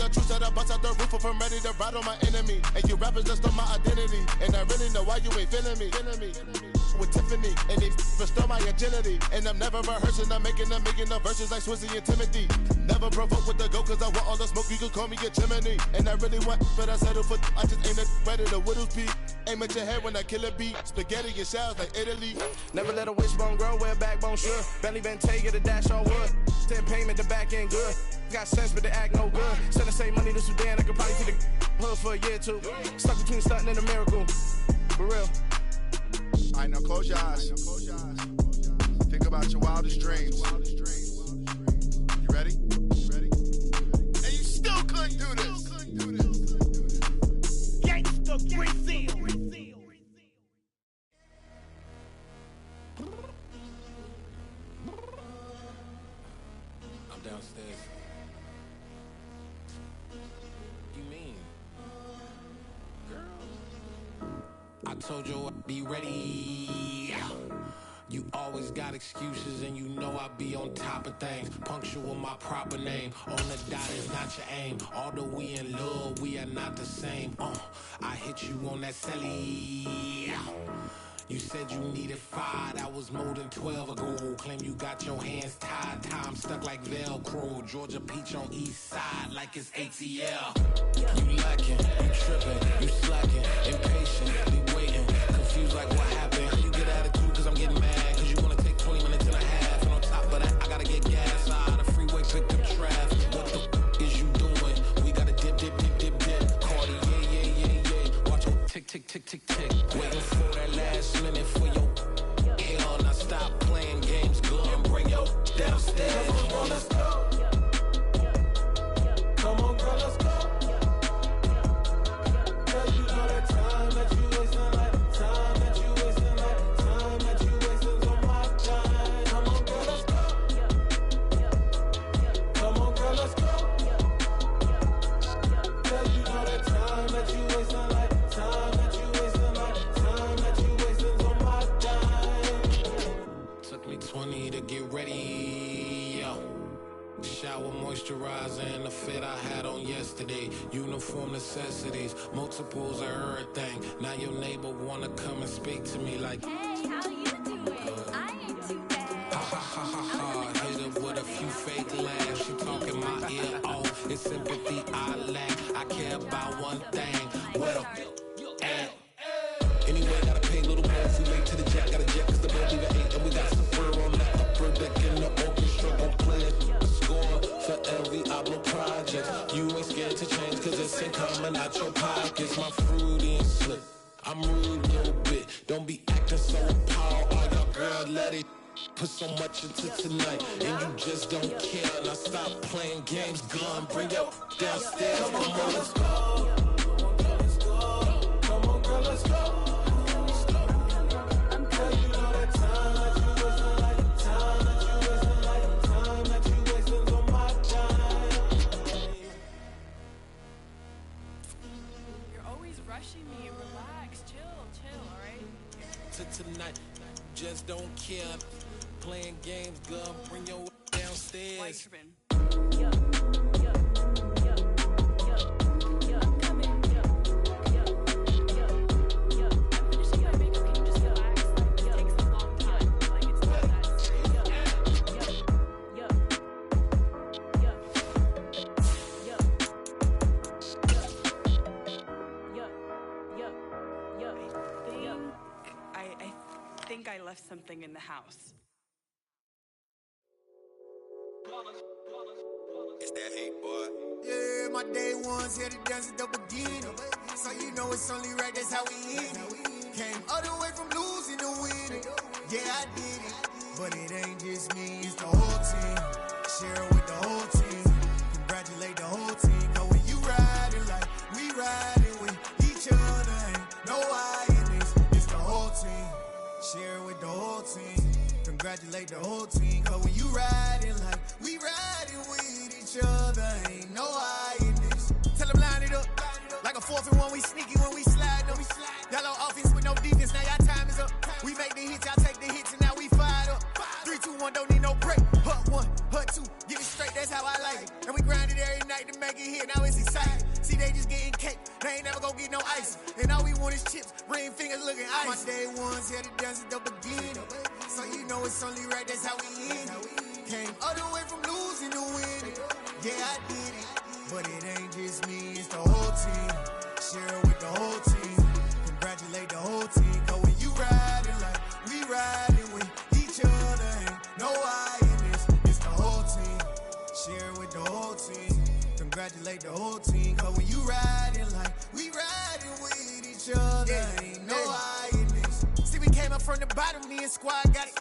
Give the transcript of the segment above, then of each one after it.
the truth, so I bust out the roof if I'm ready to ride on my enemy. And you rappers just on my identity, and I really know why you ain't feeling me. With Tiffany, and they restore my agility. And I'm never rehearsing, I'm making a million of verses like Swizzy and Timothy. Never provoke with the go, cause I want all the smoke, you can call me a chimney. And I really want, but I settle for, I just ain't ready to whittles beat. Aim at your head when I kill a beat. Spaghetti and shells like Italy. Never let a wishbone grow where a backbone should. Bentley Bentay, get a dash all wood. 10 payment, the back end good. Got sense, but the act no good. Send the same money to Sudan, I could probably see the hood for a year or two. Stuck between stunting and a miracle. For real. Alright, now close your eyes. Think about your wildest dreams. You ready? And you still couldn't do this. Gangsta Brazil. I'm downstairs. You mean? Girl, I told you I'd be ready. You always got excuses and you know I be on top of things. Punctual my proper name. On the dot is not your aim. Although we in love, we are not the same. I hit you on that celly. You said you needed 5, that was more than 12 ago. Claim you got your hands tied, time stuck like Velcro. Georgia Peach on east side like it's ATL. You lacking, you tripping, you slacking, impatient, be waiting, confused like what happened. How you get attitude cause I'm getting mad, cause you wanna take 20 minutes and a half. And on top of that, I gotta get gas out of the freeway, pick up traffic. What the is you doing? We gotta dip. Cardi, yeah. Watch your tick. Waiting for that last minute for your hell. Now stop playing games, go and bring your downstairs. Come on, let's go. Come on, girl, let's go. Cause you know that time that you wasting, like time that you wasting, like time that you wasting on my time. Come on, girl, let's go. Come on, girl, let's go. Cause you know that time that you wasting, like time that you wasting, like time that you wasting on my time. Took me 20 to get ready, yo. Shower, moisturizer, and the fit I had on yesterday. Uniform necessities, multiples of everything. Now your neighbor wanna come and speak to me like, hey, how you doing? I ain't too bad. Ha. Hit her with a few fake laughs. She talking my ear off. It's sympathy I lack. I care about one thing. Well, and anyway, gotta pay a little more if we late to the jack. Got a jet cause the boat leave at 8. And we got some fur on that upper deck in the orchestra. Gon' play a score for every Oblo project. You ain't scared to change cause it's ain't coming out your pockets. My fruity and slip. I'm rude a little bit. Don't be acting so appalled. All your girl let it put so much into tonight. And you just don't care. Now stop playing games. Gun, bring your downstairs. Come on, let's go. Come on, girl, let's go. Rushing me, relax, chill, alright? To tonight, just don't care. Playing games, gun, bring your downstairs. White tripping. I left something in the house. It's that hate, boy. Yeah, my day ones here to dance at the beginning. So you know it's only right, that's how we hit it. Came all the way from losing to winning. Yeah, I did it. But it ain't just me, it's the whole team. Share it with the whole team. Congratulate the whole team. Cause when you riding like we riding with each other, ain't no I in this. It's the whole team. Share it with the whole team. Congratulate the whole team. Cause when you riding like we riding with each other, ain't no I in this. Tell them line it up. Like a 4th and 1, we sneaky when we slide them. Yellow offense with no defense, now y'all time is up. We make the hits, y'all take the hits, and now we fired up. 3, 2, 1, don't need no break. Hut 1, hut 2, get it straight, that's how I like it. And we grind it every night to make it hit. Now now it's exciting. See, they just getting cake, they ain't never gonna get no ice. And all we want is chips, ring fingers looking ice. My day ones here to dance at the beginning. So you know it's only right, that's how we end it. Came all the way from losing to winning. Yeah, I did it, but it ain't just me, it's the whole team. Share it with the whole team. Congratulate the whole team. Cause when you riding like we riding with each other, ain't no I in this, it's the whole team. Share it with the whole team. Congratulate the whole team. Cause when you riding like we riding with each other, ain't no I in this. See, we came up from the bottom, me and squad got it.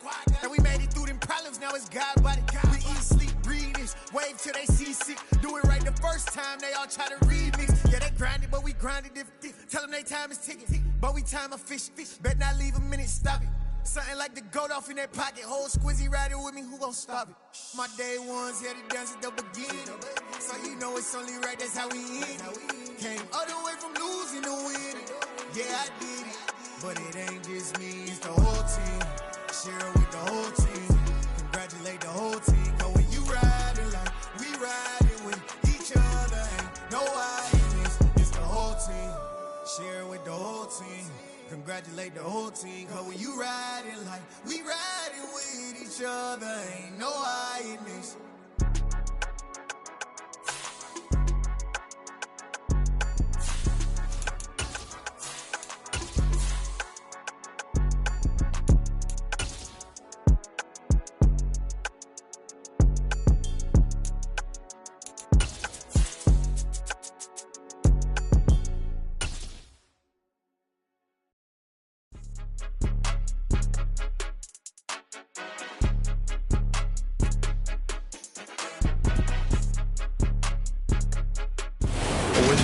And we made it through them problems, now it's God body. We eat, sleep, breathe this, wave till they see sick. Do it right the first time, they all try to remix. Yeah, they grinded, but we grinded different. Tell them they time is ticking, but we time a fish. Bet not leave a minute, stop it. Something like the goat off in that pocket. Whole squizzy riding with me, who gon' stop it? My day ones here to dance at the beginning. So you know it's only right, that's how we end it. Came all the way from losing to winning. Yeah, I did it, but it ain't just me, it's the whole team. Share it with the whole team. Congratulate the whole team. Cause when you riding like we riding with each other, ain't no I in this, it's the whole team. Share it with the whole team. Congratulate the whole team. Cause when you riding like we riding with each other, ain't no I in this.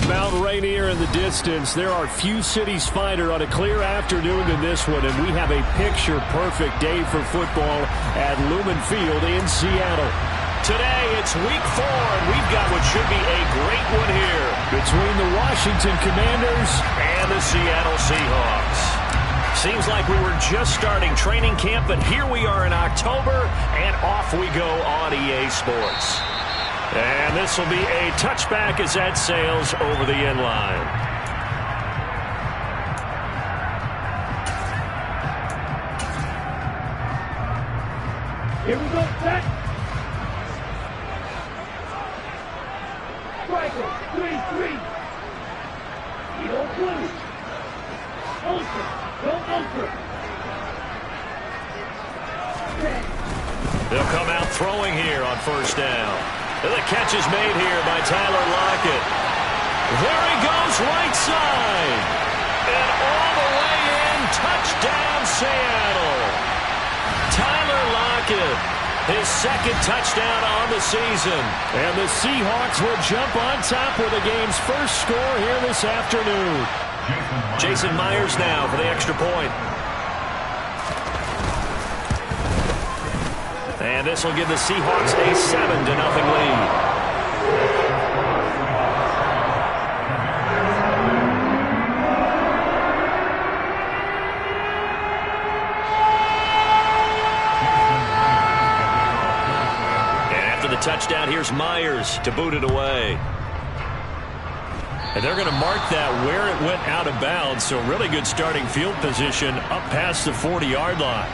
Mount Rainier in the distance. There are few cities finer on a clear afternoon than this one, and we have a picture-perfect day for football at Lumen Field in Seattle. Today, it's week 4, and we've got what should be a great one here between the Washington Commanders and the Seattle Seahawks. Seems like we were just starting training camp, but here we are in October, and off we go on EA Sports. And this will be a touchback as that sails over the end line. Here we go, set. Striker, 3-3. You don't lose. Ultra, go ultra. They'll come out throwing here on first down. And the catch is made here by Tyler Lockett. There he goes, right side. And all the way in, touchdown Seattle. Tyler Lockett, his second touchdown on the season. And the Seahawks will jump on top with the game's first score here this afternoon. Jason Myers now for the extra point. And this will give the Seahawks a 7-0 lead. And after the touchdown, here's Myers to boot it away. And they're going to mark that where it went out of bounds, so really good starting field position up past the 40-yard line.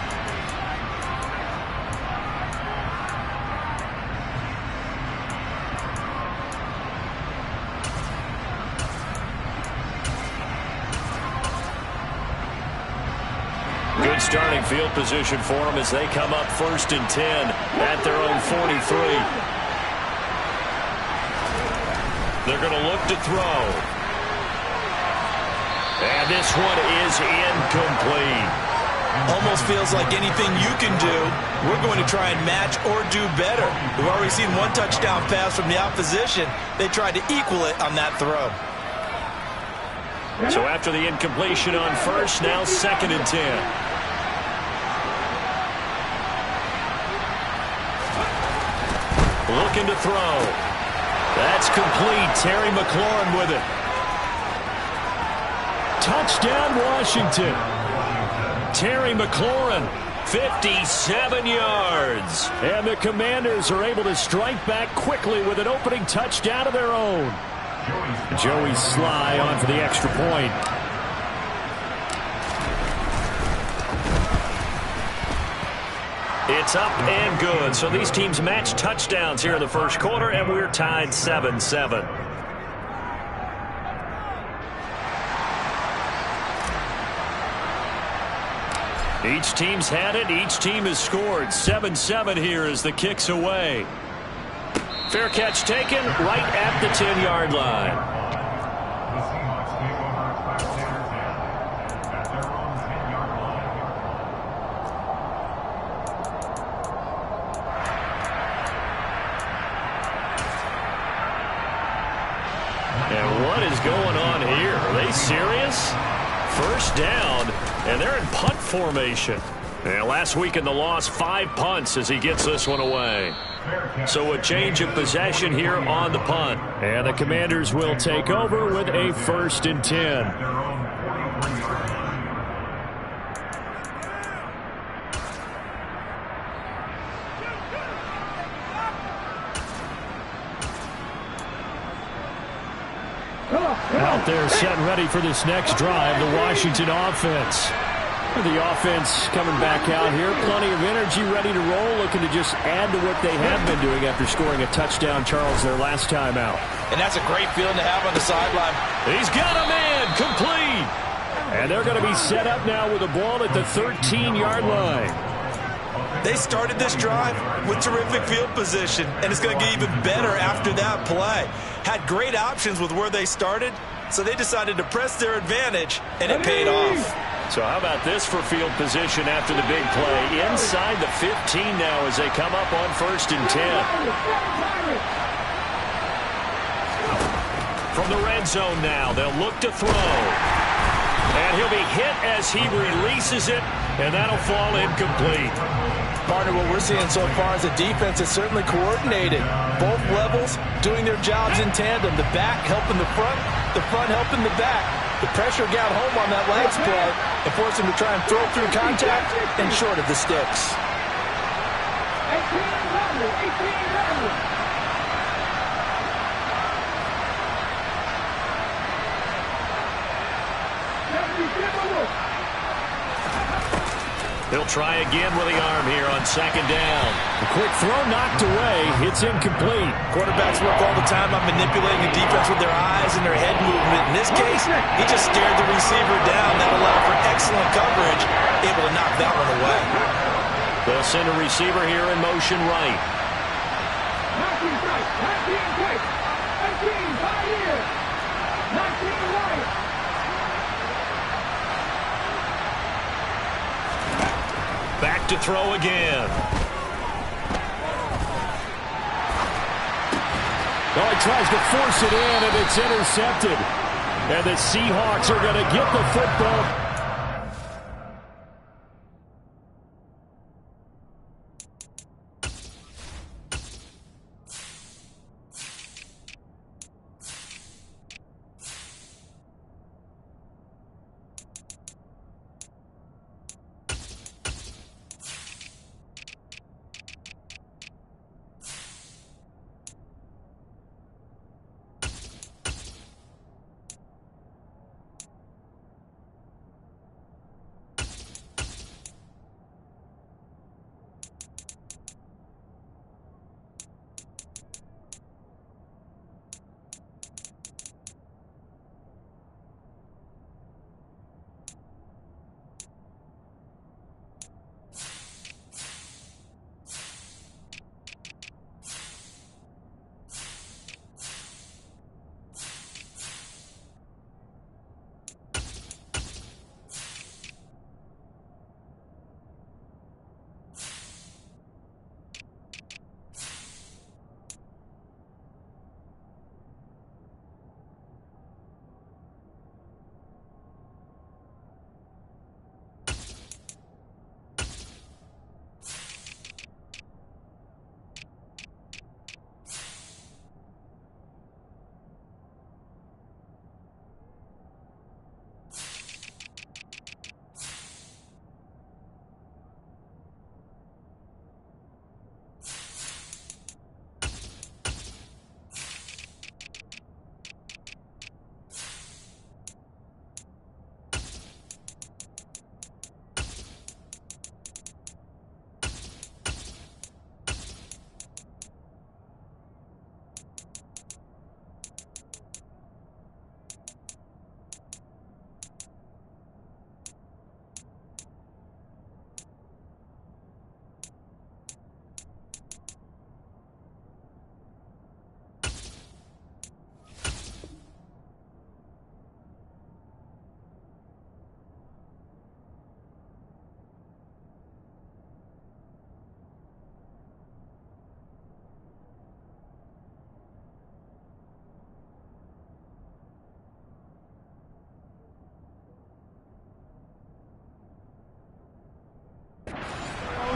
Starting field position for them as they come up 1st and 10 at their own 43. They're going to look to throw. And this one is incomplete. Almost feels like anything you can do, we're going to try and match or do better. We've already seen one touchdown pass from the opposition. They tried to equal it on that throw. So after the incompletion on first, now 2nd and 10. Looking to throw. That's complete. Terry McLaurin with it. Touchdown, Washington. Terry McLaurin, 57 yards. And the Commanders are able to strike back quickly with an opening touchdown of their own. Joey Sly on for the extra point. It's up and good. So these teams match touchdowns here in the first quarter, and we're tied 7-7. Each team's had it. Each team has scored. 7-7 here as the kick's away. Fair catch taken right at the 10-yard line. And what is going on here? Are they serious? First down, and they're in punt formation. And last week in the loss, 5 punts as he gets this one away. So a change of possession here on the punt. And the Commanders will take over with a 1st and 10. Out there set and ready for this next drive, the Washington offense. The offense coming back out here, plenty of energy, ready to roll, looking to just add to what they have been doing after scoring a touchdown, Charles, their last time out. And that's a great feeling to have on the sideline. He's got a man, complete. And they're going to be set up now with the ball at the 13-yard line. They started this drive with terrific field position, and it's going to get even better after that play. Had great options with where they started, so they decided to press their advantage, and it paid off. So how about this for field position after the big play? Inside the 15 now as they come up on 1st and 10. From the red zone now, they'll look to throw. And he'll be hit as he releases it, and that'll fall incomplete. Partner, what we're seeing so far is the defense is certainly coordinated. Both levels doing their jobs in tandem. The back helping the front helping the back. The pressure got home on that last play and forced him to try and throw through contact and short of the sticks. He'll try again with the arm here on 2nd down. A quick throw knocked away. It's incomplete. Quarterbacks work all the time on manipulating the defense with their eyes and their head movement. In this case, he just stared the receiver down. That allowed for excellent coverage, able to knock that one away. They'll send a receiver here in motion right. Back to throw again. Oh, he tries to force it in, and it's intercepted. And the Seahawks are going to get the football.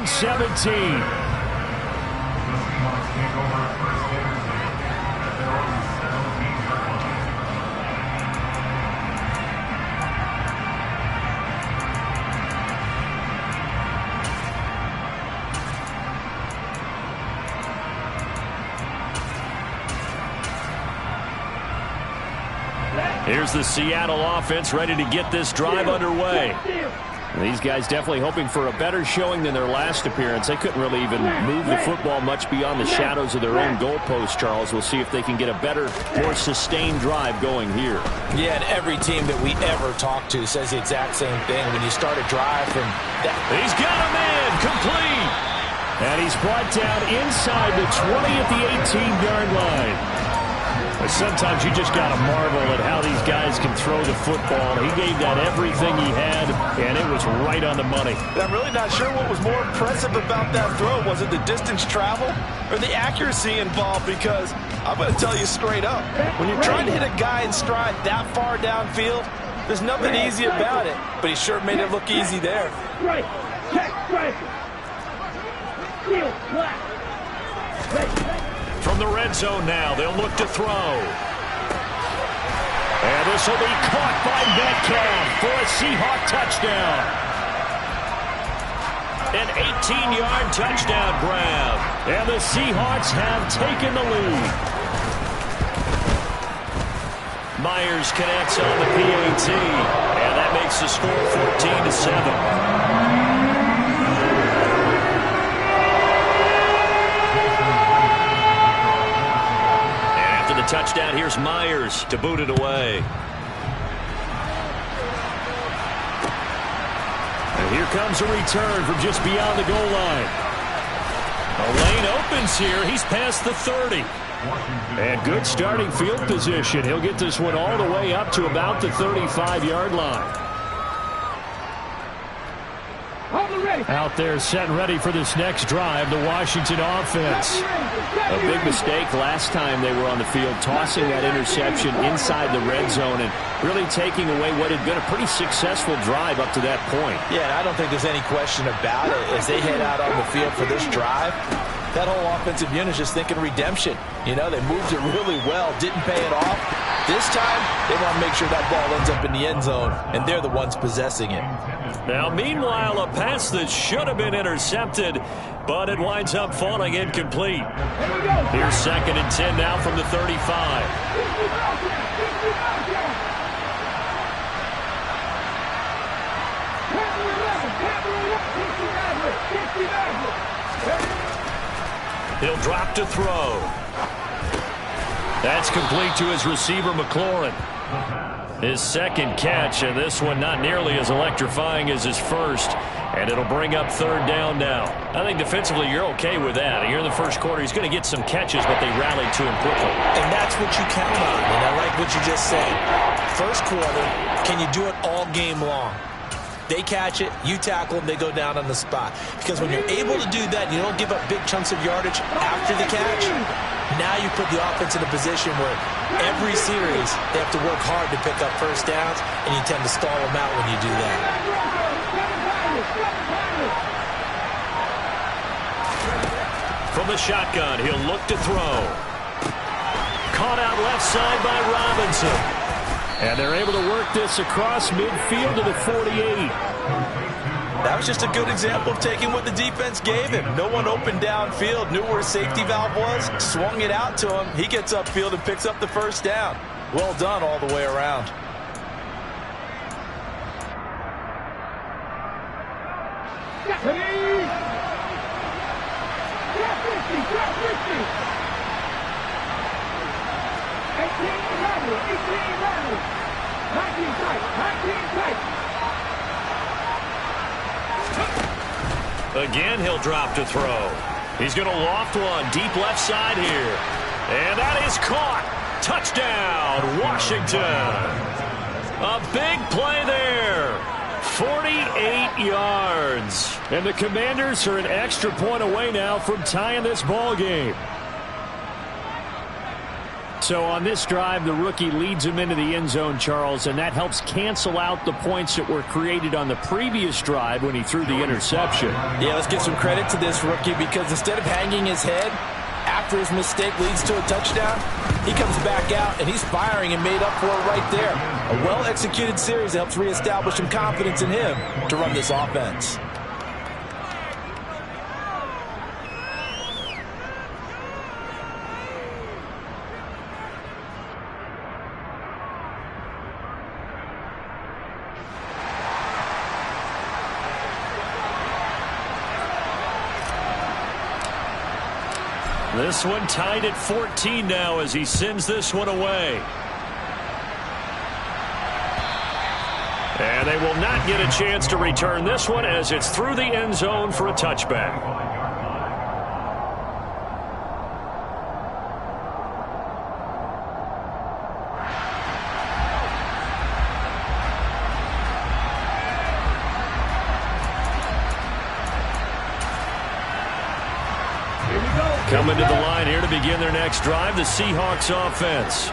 and 17. Here's the Seattle offense ready to get this drive underway. These guys definitely hoping for a better showing than their last appearance. They couldn't really even move the football much beyond the shadows of their own goalpost, Charles. We'll see if they can get a better, more sustained drive going here. Yeah, and every team that we ever talk to says the exact same thing. When you start a drive from that. He's got a man, complete. And he's brought down inside the 20 at the 18-yard line. Sometimes you just got to marvel at how these guys can throw the football. He gave that everything he had, and it was right on the money. I'm really not sure what was more impressive about that throw. Was it the distance travel or the accuracy involved? Because I'm going to tell you straight up, when you're trying to hit a guy in stride that far downfield, there's nothing easy about it. But he sure made it look easy there. Right. Check. Right. Heel. Black. From the red zone now, they'll look to throw. And this will be caught by Metcalf for a Seahawk touchdown. An 18-yard touchdown grab. And the Seahawks have taken the lead. Myers connects on the PAT. And that makes the score 14-7. Touchdown. Here's Myers to boot it away. And here comes a return from just beyond the goal line. A lane opens here. He's past the 30. And good starting field position. He'll get this one all the way up to about the 35-yard line. Out there set and ready for this next drive, the Washington offense. A big mistake last time they were on the field, tossing that interception inside the red zone and really taking away what had been a pretty successful drive up to that point. Yeah, and I don't think there's any question about it. As they head out on the field for this drive, that whole offensive unit is just thinking redemption. You know, they moved it really well, didn't pay it off. This time, they want to make sure that ball ends up in the end zone, and they're the ones possessing it. Now, meanwhile, a pass that should have been intercepted, but it winds up falling incomplete. Here's 2nd and 10 now from the 35. He'll drop to throw. That's complete to his receiver, McLaurin. His second catch, and this one not nearly as electrifying as his first. And it'll bring up 3rd down now. I think defensively you're okay with that. Here in the first quarter, he's going to get some catches, but they rallied to him quickly. And that's what you count on, and I like what you just said. First quarter, can you do it all game long? They catch it, you tackle them, they go down on the spot. Because when you're able to do that, you don't give up big chunks of yardage after the catch. Now you put the offense in a position where every series they have to work hard to pick up first downs, and you tend to stall them out when you do that. From the shotgun, he'll look to throw. Caught out left side by Robinson. And they're able to work this across midfield to the 48. That was just a good example of taking what the defense gave him. No one opened downfield, knew where his safety valve was, swung it out to him. He gets upfield and picks up the first down. Well done all the way around. Again, he'll drop to throw. He's going to loft one deep left side here. And that is caught. Touchdown, Washington. A big play there. 48 yards. And the Commanders are an extra point away now from tying this ball game. So on this drive, the rookie leads him into the end zone, Charles, and that helps cancel out the points that were created on the previous drive when he threw the interception. Yeah, let's give some credit to this rookie because instead of hanging his head after his mistake leads to a touchdown, he comes back out and he's firing and made up for it right there. A well-executed series that helps reestablish some confidence in him to run this offense. This one tied at 14 now as he sends this one away. And they will not get a chance to return this one as it's through the end zone for a touchback. Coming to the line here to begin their next drive, the Seahawks offense.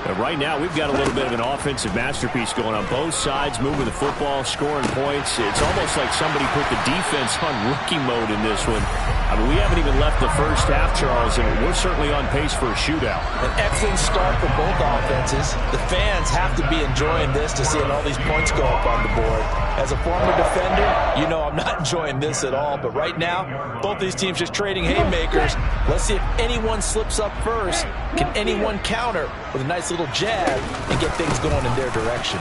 And right now, we've got a little bit of an offensive masterpiece going on both sides, moving the football, scoring points. It's almost like somebody put the defense on rookie mode in this one. I mean, we haven't even left the first half, Charles, and we're certainly on pace for a shootout. An excellent start for both offenses. The fans have to be enjoying this to seeing all these points go up on the board. As a former defender, you know I'm not enjoying this at all. But right now, both these teams just trading haymakers. Let's see if anyone slips up first. Can anyone counter with a nice little jab and get things going in their direction?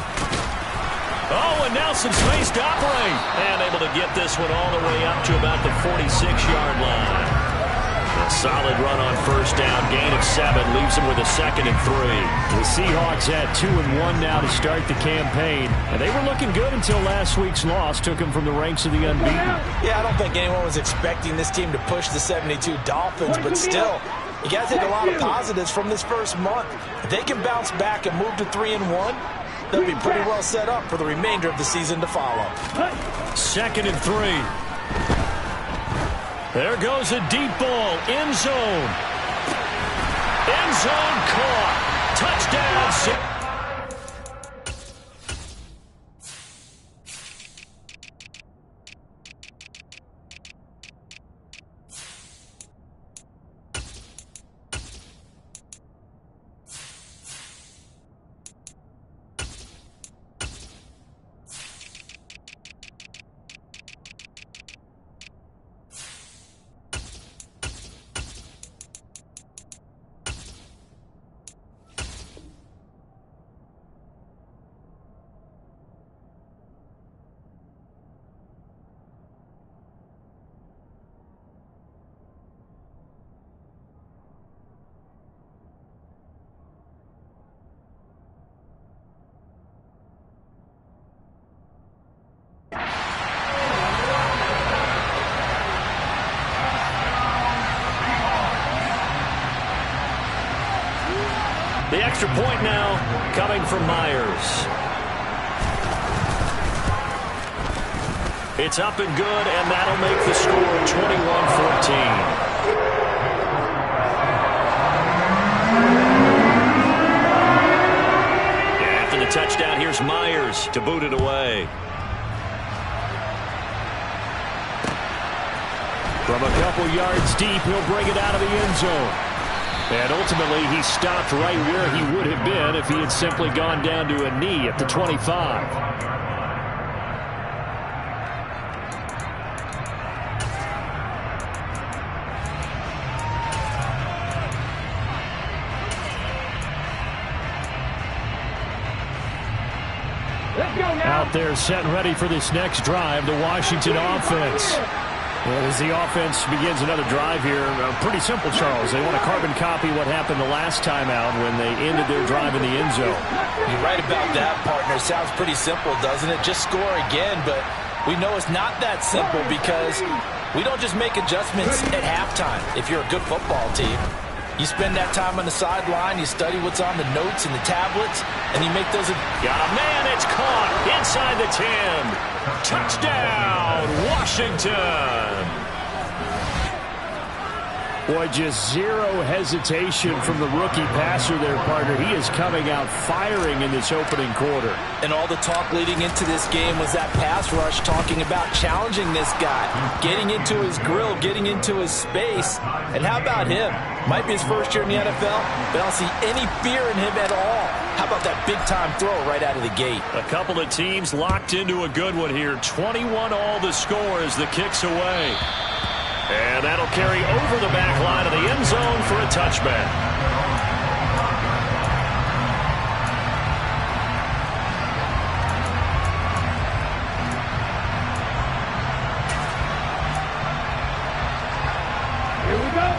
Oh, and now some space to operate. And able to get this one all the way up to about the 46-yard line. A solid run on first down. Gain of 7 leaves them with a 2nd and 3. The Seahawks had 2-1 now to start the campaign. And they were looking good until last week's loss took them from the ranks of the unbeaten. Yeah, I don't think anyone was expecting this team to push the 72 Dolphins, but still, you got to take a lot of positives from this first month. If they can bounce back and move to 3-1, they'll be pretty well set up for the remainder of the season to follow. 2nd and 3. There goes a deep ball. End zone. End zone caught. Touchdown. The extra point now coming from Myers. It's up and good, and that'll make the score 21-14. After the touchdown, here's Myers to boot it away. From a couple yards deep, he'll bring it out of the end zone. And ultimately, he stopped right where he would have been if he had simply gone down to a knee at the 25. Out there set and ready for this next drive, the Washington offense. Well, as the offense begins another drive here, pretty simple, Charles. They want to carbon copy what happened the last time out when they ended their drive in the end zone. You're right about that, partner. Sounds pretty simple, doesn't it? Just score again, but we know it's not that simple because we don't just make adjustments at halftime. If you're a good football team, you spend that time on the sideline, you study what's on the notes and the tablets, and you make those. Got a man, it's caught inside the 10. Touchdown, Washington. Boy, just zero hesitation from the rookie passer there, partner. He is coming out firing in this opening quarter. And all the talk leading into this game was that pass rush, talking about challenging this guy, getting into his grill, getting into his space. And how about him? Might be his first year in the NFL, but I don't see any fear in him at all. How about that big-time throw right out of the gate? A couple of teams locked into a good one here. 21 all the score as the kick's away. And that'll carry over the back line of the end zone for a touchback.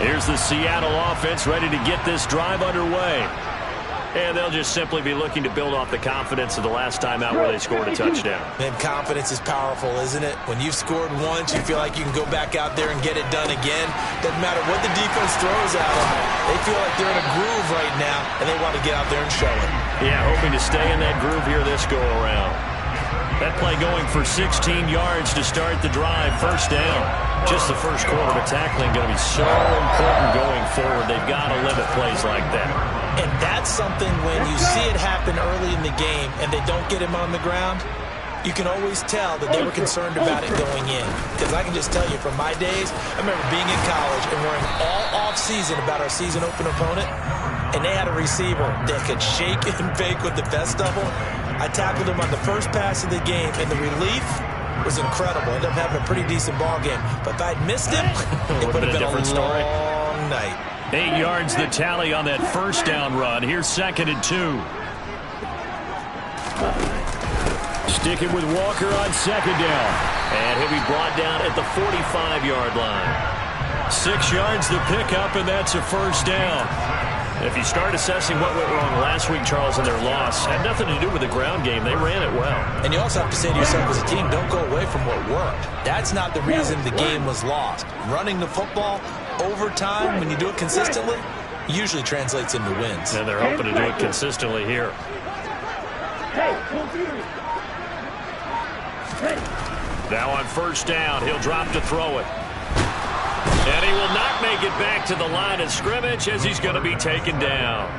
Here's the Seattle offense ready to get this drive underway. And they'll just simply be looking to build off the confidence of the last time out where they scored a touchdown. And confidence is powerful, isn't it? When you've scored once, you feel like you can go back out there and get it done again. Doesn't matter what the defense throws at them. They feel like they're in a groove right now, and they want to get out there and show it. Yeah, hoping to stay in that groove here this go-around. That play going for 16 yards to start the drive. First down. Just the first quarter, but tackling going to be so important going forward. They've got to limit plays like that. And that's something when you see it happen early in the game and they don't get him on the ground, you can always tell that they were concerned about it going in. Because I can just tell you from my days, I remember being in college and worrying all off-season about our season open opponent, and they had a receiver that could shake and bake with the best of them. I tackled him on the first pass of the game, and the relief was incredible. Ended up having a pretty decent ball game. But if I'd missed him, it would have been a long night. 8 yards the tally on that first down run. Here's 2nd and 2. Sticking with Walker on 2nd down. And he'll be brought down at the 45-yard line. 6 yards the pickup, and that's a first down. If you start assessing what went wrong last week, Charles, in their loss, had nothing to do with the ground game. They ran it well. And you also have to say to yourself as a team, don't go away from what worked. That's not the reason the game was lost. Running the football over time, when you do it consistently, usually translates into wins. And they're hoping to do it consistently here. Now on first down, he'll drop to throw it. And he will not make it back to the line of scrimmage as he's going to be taken down.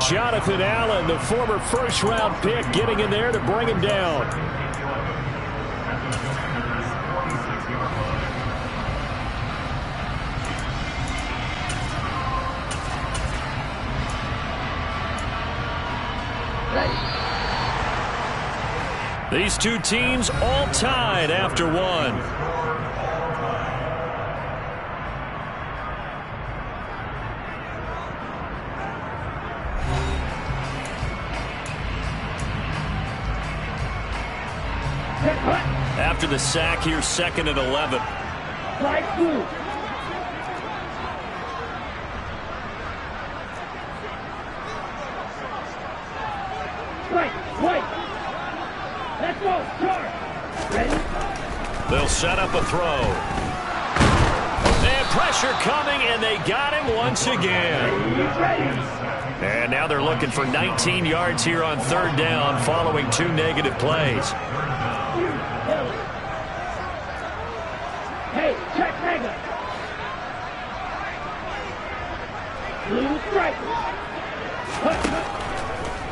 Jonathan Allen, the former first-round pick, getting in there to bring him down. These two teams all tied after one. After the sack, here's 2nd and 11. Right move. Right. Let's go. Charge. Ready? They'll set up a throw. And pressure coming, and they got him once again. And now they're looking for 19 yards here on 3rd down following 2 negative plays. Hey, check mega. Blue strike.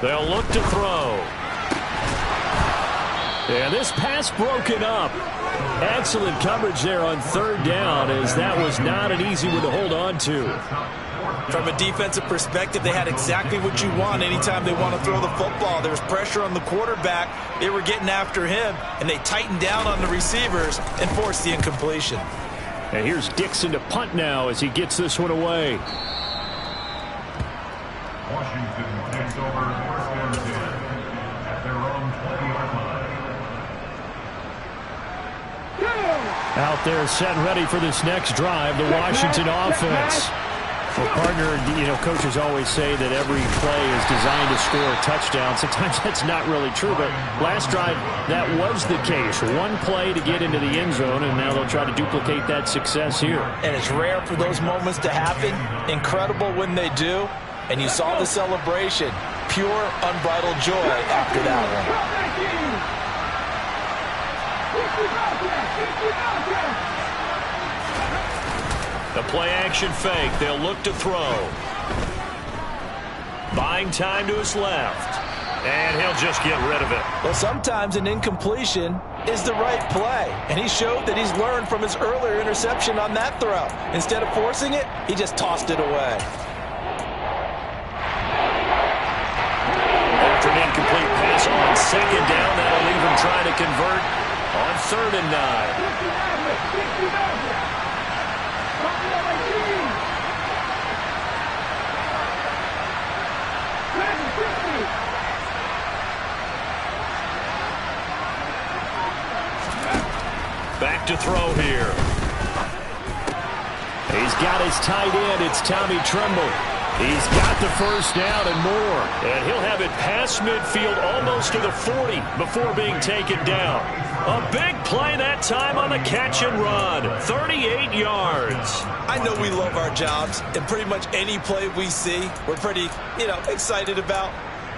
They'll look to throw. And this pass broken up. Excellent coverage there on 3rd down, as that was not an easy one to hold on to. From a defensive perspective, they had exactly what you want anytime they want to throw the football. There was pressure on the quarterback. They were getting after him, and they tightened down on the receivers and forced the incompletion. And here's Dixon to punt now as he gets this one away. Washington takes over 1st and 10 at their own 20-yard line. Out there set ready for this next drive, the Washington offense. Well, partner, coaches always say that every play is designed to score a touchdown. Sometimes that's not really true, but last drive, that was the case. One play to get into the end zone, and now they'll try to duplicate that success here. And it's rare for those moments to happen. Incredible when they do. And you saw the celebration. Pure, unbridled joy after that one. The play-action fake. They'll look to throw. Buying time to his left. And he'll just get rid of it. Well, sometimes an incompletion is the right play. And he showed that he's learned from his earlier interception on that throw. Instead of forcing it, he just tossed it away. After an incomplete pass on second down, that'll leave him trying to convert on 3rd and 9. Back to throw here. He's got his tight end. It's Tommy Tremble. He's got the first down and more. And he'll have it past midfield almost to the 40 before being taken down. A big play that time on the catch and run. 38 yards. I know we love our jobs, and pretty much any play we see, we're pretty, excited about.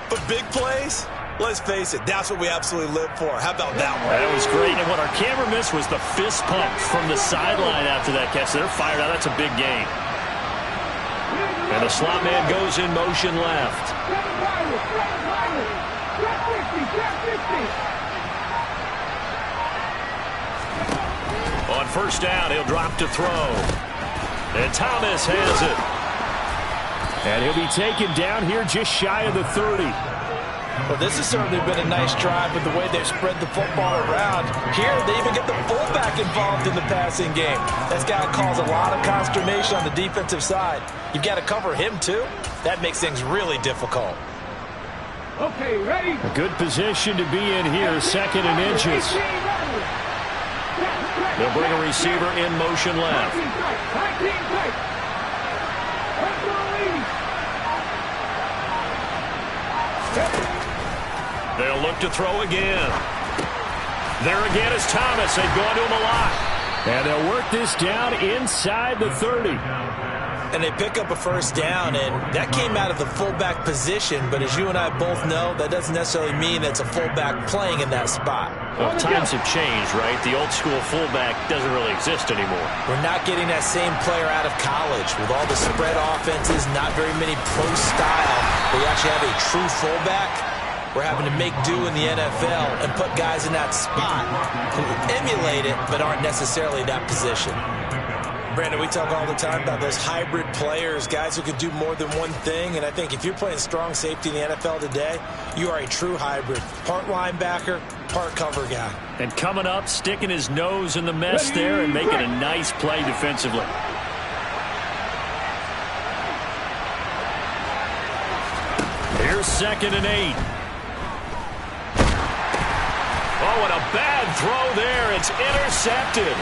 But big plays, let's face it, that's what we absolutely live for. How about that one? That was great. And what our camera missed was the fist pump from the sideline after that catch. They're fired out. That's a big gain. And the slot man goes in motion left. On first down, he'll drop to throw. And Thomas has it. And he'll be taken down here just shy of the 30. Well, this has certainly been a nice drive with the way they've spread the football around. Here, they even get the fullback involved in the passing game. That's got to cause a lot of consternation on the defensive side. You've got to cover him, too. That makes things really difficult. Okay, ready? A good position to be in here, 2nd and inches. They'll bring a receiver in motion left. They'll look to throw again. There again is Thomas. They've gone to him a lot. And they'll work this down inside the 30. And they pick up a first down, and that came out of the fullback position. But as you and I both know, that doesn't necessarily mean it's a fullback playing in that spot. Well, times have changed, right? The old school fullback doesn't really exist anymore. We're not getting that same player out of college. With all the spread offenses, not very many pro style, where you actually have a true fullback. We're having to make do in the NFL and put guys in that spot who emulate it but aren't necessarily that position. Brandon, we talk all the time about those hybrid players, guys who can do more than one thing. And I think if you're playing strong safety in the NFL today, you are a true hybrid. Part linebacker, part cover guy. And coming up, sticking his nose in the mess there and making a nice play defensively. Here's 2nd and 8. Oh, and a bad throw there. It's intercepted.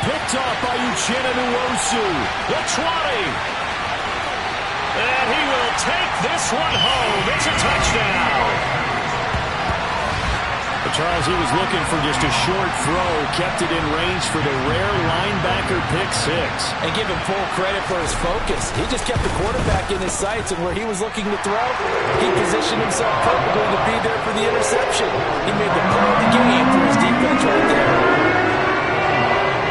Picked off by Uchenna Nwosu. The 20. And he will take this one home. It's a touchdown. But Charles, he was looking for just a short throw. Kept it in range for the rare linebacker pick 6. And give him full credit for his focus. He just kept the quarterback in his sights, and where he was looking to throw, he positioned himself perfectly to be there for the interception. He made the play of the game for his defense right there.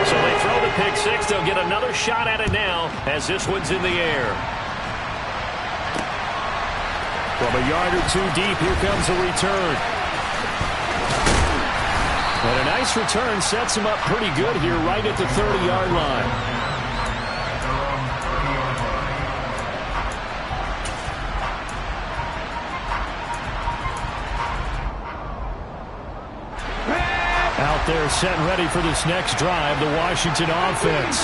So they throw the pick 6. They'll get another shot at it now as this one's in the air. From a yard or two deep, here comes a return. And a nice return sets him up pretty good here right at the 30-yard line. Out there set and ready for this next drive, the Washington offense.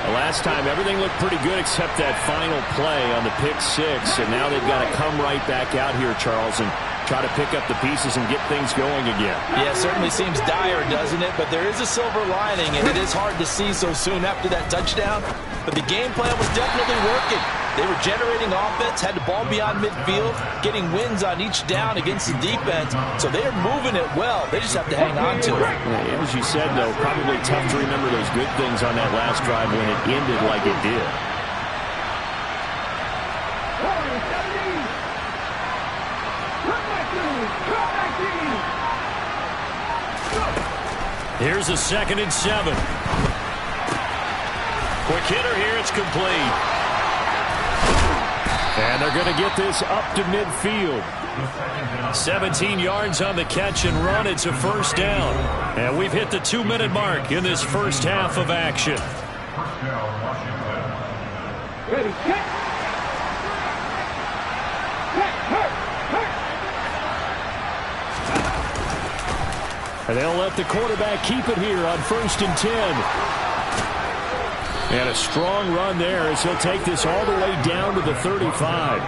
The last time, everything looked pretty good except that final play on the pick 6. And now they've got to come right back out here, Charles, and try to pick up the pieces and get things going again. Yeah, it certainly seems dire, doesn't it? But there is a silver lining, and it is hard to see so soon after that touchdown. But the game plan was definitely working. They were generating offense, had the ball beyond midfield, getting wins on each down against the defense. So they are moving it well. They just have to hang on to it. Yeah, as you said, though, probably tough to remember those good things on that last drive when it ended like it did. Here's a 2nd and 7. Quick hitter here. It's complete. And they're going to get this up to midfield. 17 yards on the catch and run. It's a first down. And we've hit the 2-minute mark in this first half of action. First down, Washington. Ready, set. And they'll let the quarterback keep it here on 1st and 10. And a strong run there as he'll take this all the way down to the 35.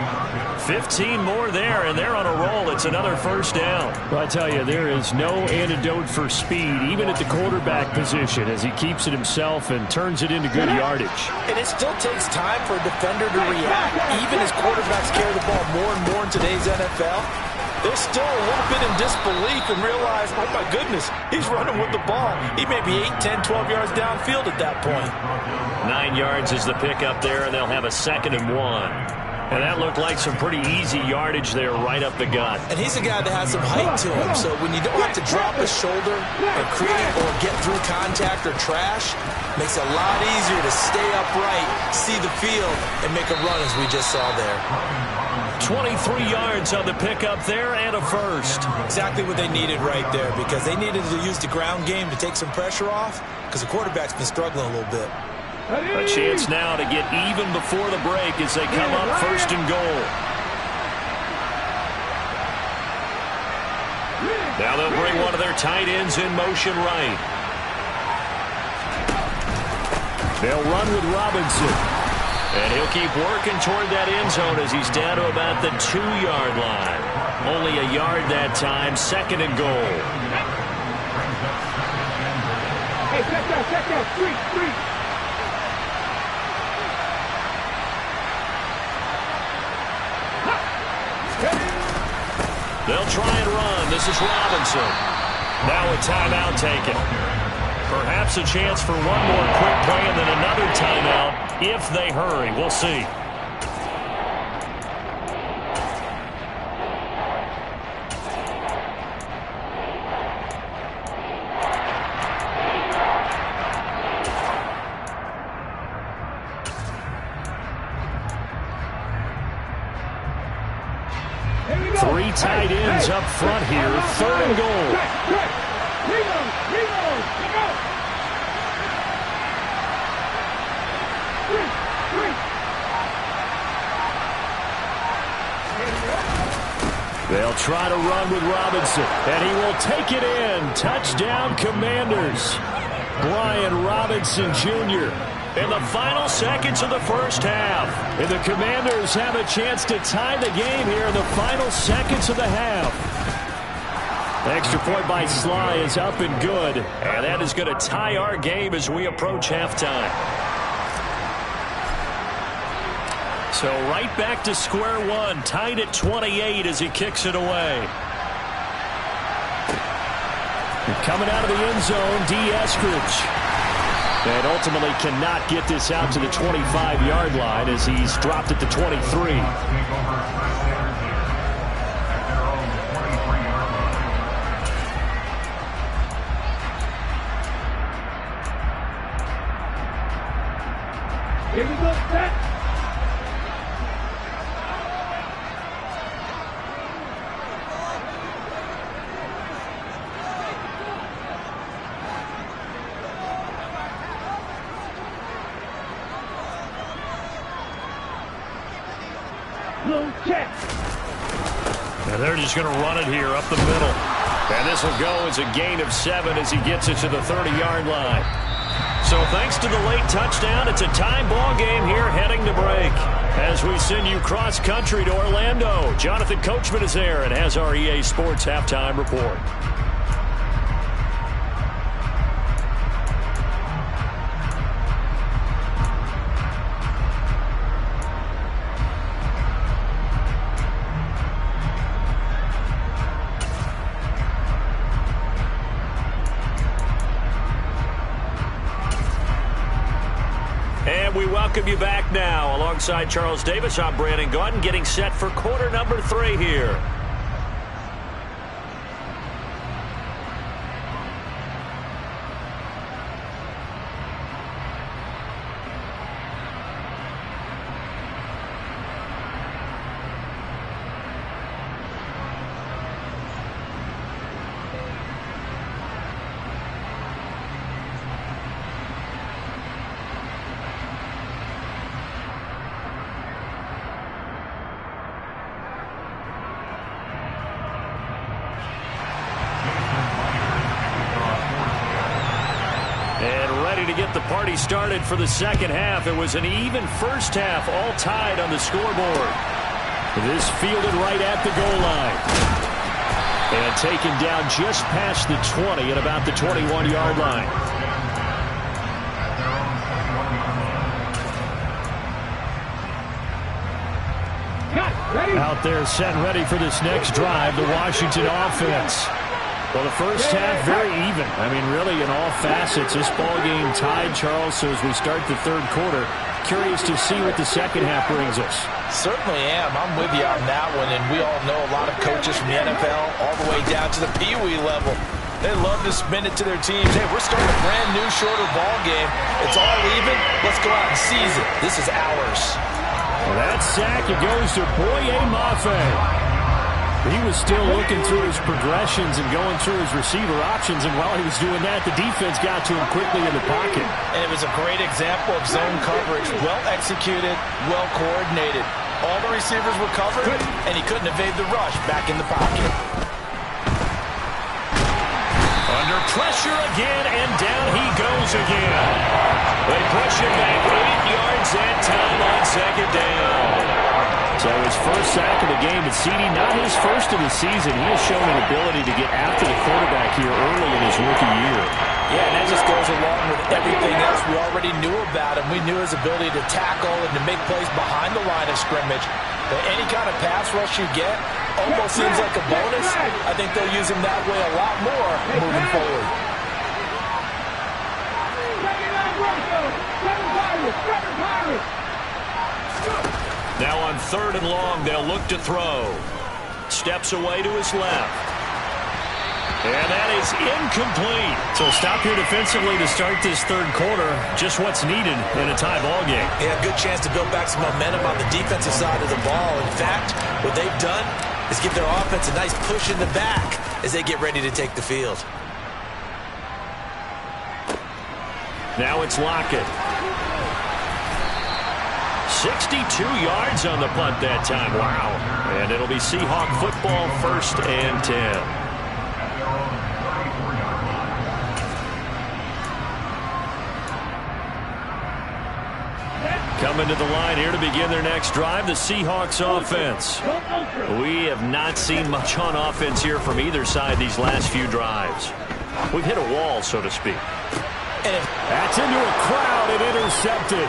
15 more there, and they're on a roll. It's another first down. Well, I tell you, there is no antidote for speed, even at the quarterback position, as he keeps it himself and turns it into good yardage. And it still takes time for a defender to react, even as quarterbacks carry the ball more and more in today's NFL. They're still a little bit in disbelief and realize, oh, my goodness, he's running with the ball. He may be 8, 10, 12 yards downfield at that point. 9 yards is the pickup there, and they'll have a 2nd and 1. And that looked like some pretty easy yardage there right up the gut. And he's a guy that has some height to him, so when you don't have to drop a shoulder or create or get through contact or trash, makes it a lot easier to stay upright, see the field, and make a run as we just saw there. 23 yards on the pickup there and a first. Exactly what they needed right there, because they needed to use the ground game to take some pressure off, because the quarterback's been struggling a little bit. A chance now to get even before the break as they come up 1st and goal. Now they'll bring one of their tight ends in motion right. They'll run with Robinson. And he'll keep working toward that end zone as he's down to about the 2-yard line. Only a yard that time, 2nd and goal. Hey, check that, street. They'll try and run. This is Robinson. Now a timeout taken. Perhaps a chance for one more quick play and then another timeout if they hurry. We'll see. Three tight ends up front here. 3rd and goal. They'll try to run with Robinson, and he will take it in. Touchdown, Commanders. Brian Robinson Jr. in the final seconds of the first half. And the Commanders have a chance to tie the game here in the final seconds of the half. The extra point by Sly is up and good, and that is going to tie our game as we approach halftime. So right back to square one, tied at 28 as he kicks it away. And coming out of the end zone, D. Eskridge. And ultimately cannot get this out to the 25-yard line as he's dropped at the 23. Here we go, set. And they're just going to run it here up the middle. And this will go as a gain of 7 as he gets it to the 30-yard line. So thanks to the late touchdown, it's a tie ball game here heading to break. As we send you cross-country to Orlando, Jonathan Coachman is there and has our EA Sports halftime report. We welcome you back now. Alongside Charles Davis, I'm Brandon Gaudin, getting set for quarter number 3 here. to get the party started for the second half. It was an even first half, all tied on the scoreboard. This fielded right at the goal line. And taken down just past the 20 at about the 21-yard line. Out there set and ready for this next drive, the Washington offense. Well, the first half, very even. I mean, really, in all facets, this ball game tied, Charles. So as we start the third quarter, curious to see what the second half brings us. Certainly am. I'm with you on that one. And we all know a lot of coaches from the NFL all the way down to the Pee-wee level. They love to spin it to their teams. Hey, we're starting a brand new, shorter ball game. It's all even. Let's go out and seize it. This is ours. Well, that sack, it goes to Boye Mafe. He was still looking through his progressions and going through his receiver options, and while he was doing that, the defense got to him quickly in the pocket. And it was a great example of zone coverage. Well executed, well coordinated. All the receivers were covered, and he couldn't evade the rush back in the pocket. Under pressure again, and down he goes again. They push him back 8 yards and time on second down. So his first sack of the game, but CD, not his first of the season. He has shown an ability to get after the quarterback here early in his rookie year. Yeah, and that just goes along with everything else we already knew about him. We knew his ability to tackle and to make plays behind the line of scrimmage. But any kind of pass rush you get almost seems like a bonus. I think they'll use him that way a lot more moving forward. Now on third and long, they'll look to throw. Steps away to his left. And that is incomplete. So stop here defensively to start this third quarter. Just what's needed in a tie ball game. Yeah, good chance to build back some momentum on the defensive side of the ball. In fact, what they've done is give their offense a nice push in the back as they get ready to take the field. Now it's Lockett. 62 yards on the punt that time. Wow. And it'll be Seahawk football, 1st and 10. Coming to the line here to begin their next drive, the Seahawks offense. We have not seen much on offense here from either side these last few drives. We've hit a wall, so to speak. That's into a crowd and intercepted.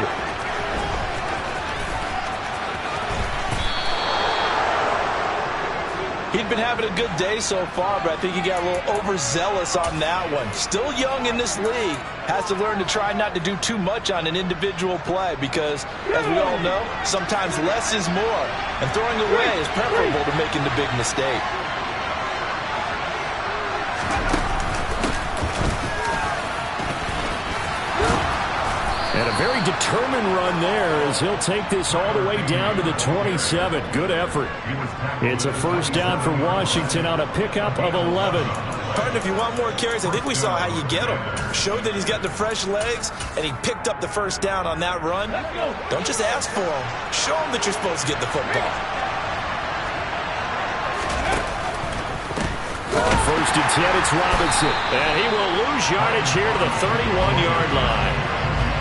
He'd been having a good day so far, but I think he got a little overzealous on that one. Still young in this league. Has to learn to try not to do too much on an individual play because, as we all know, sometimes less is more. And throwing away is preferable to making the big mistake. And a very determined run there as he'll take this all the way down to the 27. Good effort. It's a first down for Washington on a pickup of 11. Partner, if you want more carries, I think we saw how you get him. Showed that he's got the fresh legs, and he picked up the first down on that run. Don't just ask for him. Show him that you're supposed to get the football. On 1st and 10, it's Robinson. And he will lose yardage here to the 31-yard line.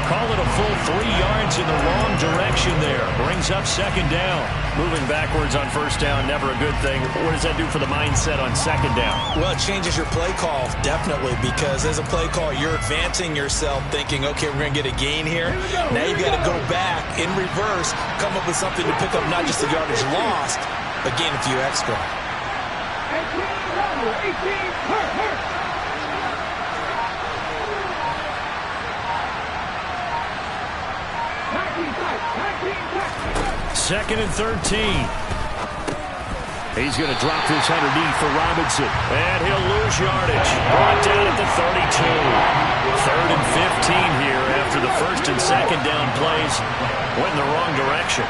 Call it a full 3 yards in the wrong direction there. Brings up second down. Moving backwards on first down, never a good thing. What does that do for the mindset on second down? Well, it changes your play call, definitely, because as a play call, you're advancing yourself thinking, okay, we're going to get a gain here. Now you've got to go back in reverse, come up with something to pick up not just the yardage lost, but gain a few extra. 18, Second and 13. He's going to drop this underneath for Robinson. And he'll lose yardage. Brought down at the 32. 3rd and 15 here after the first and second down plays went in the wrong direction.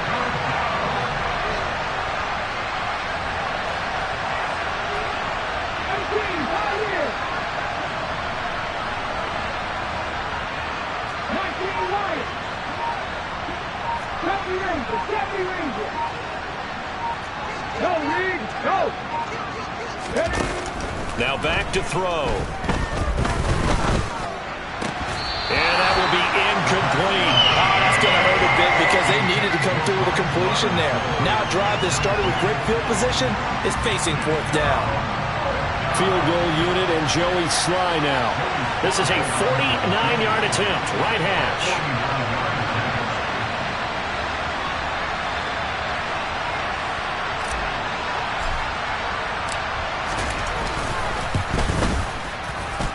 Now back to throw. And that will to be incomplete. Oh, that's going to hurt a bit because they needed to come through with a completion there. Now a drive that started with great field position is facing fourth down. Field goal unit and Joey Sly now. This is a 49-yard attempt, right hash.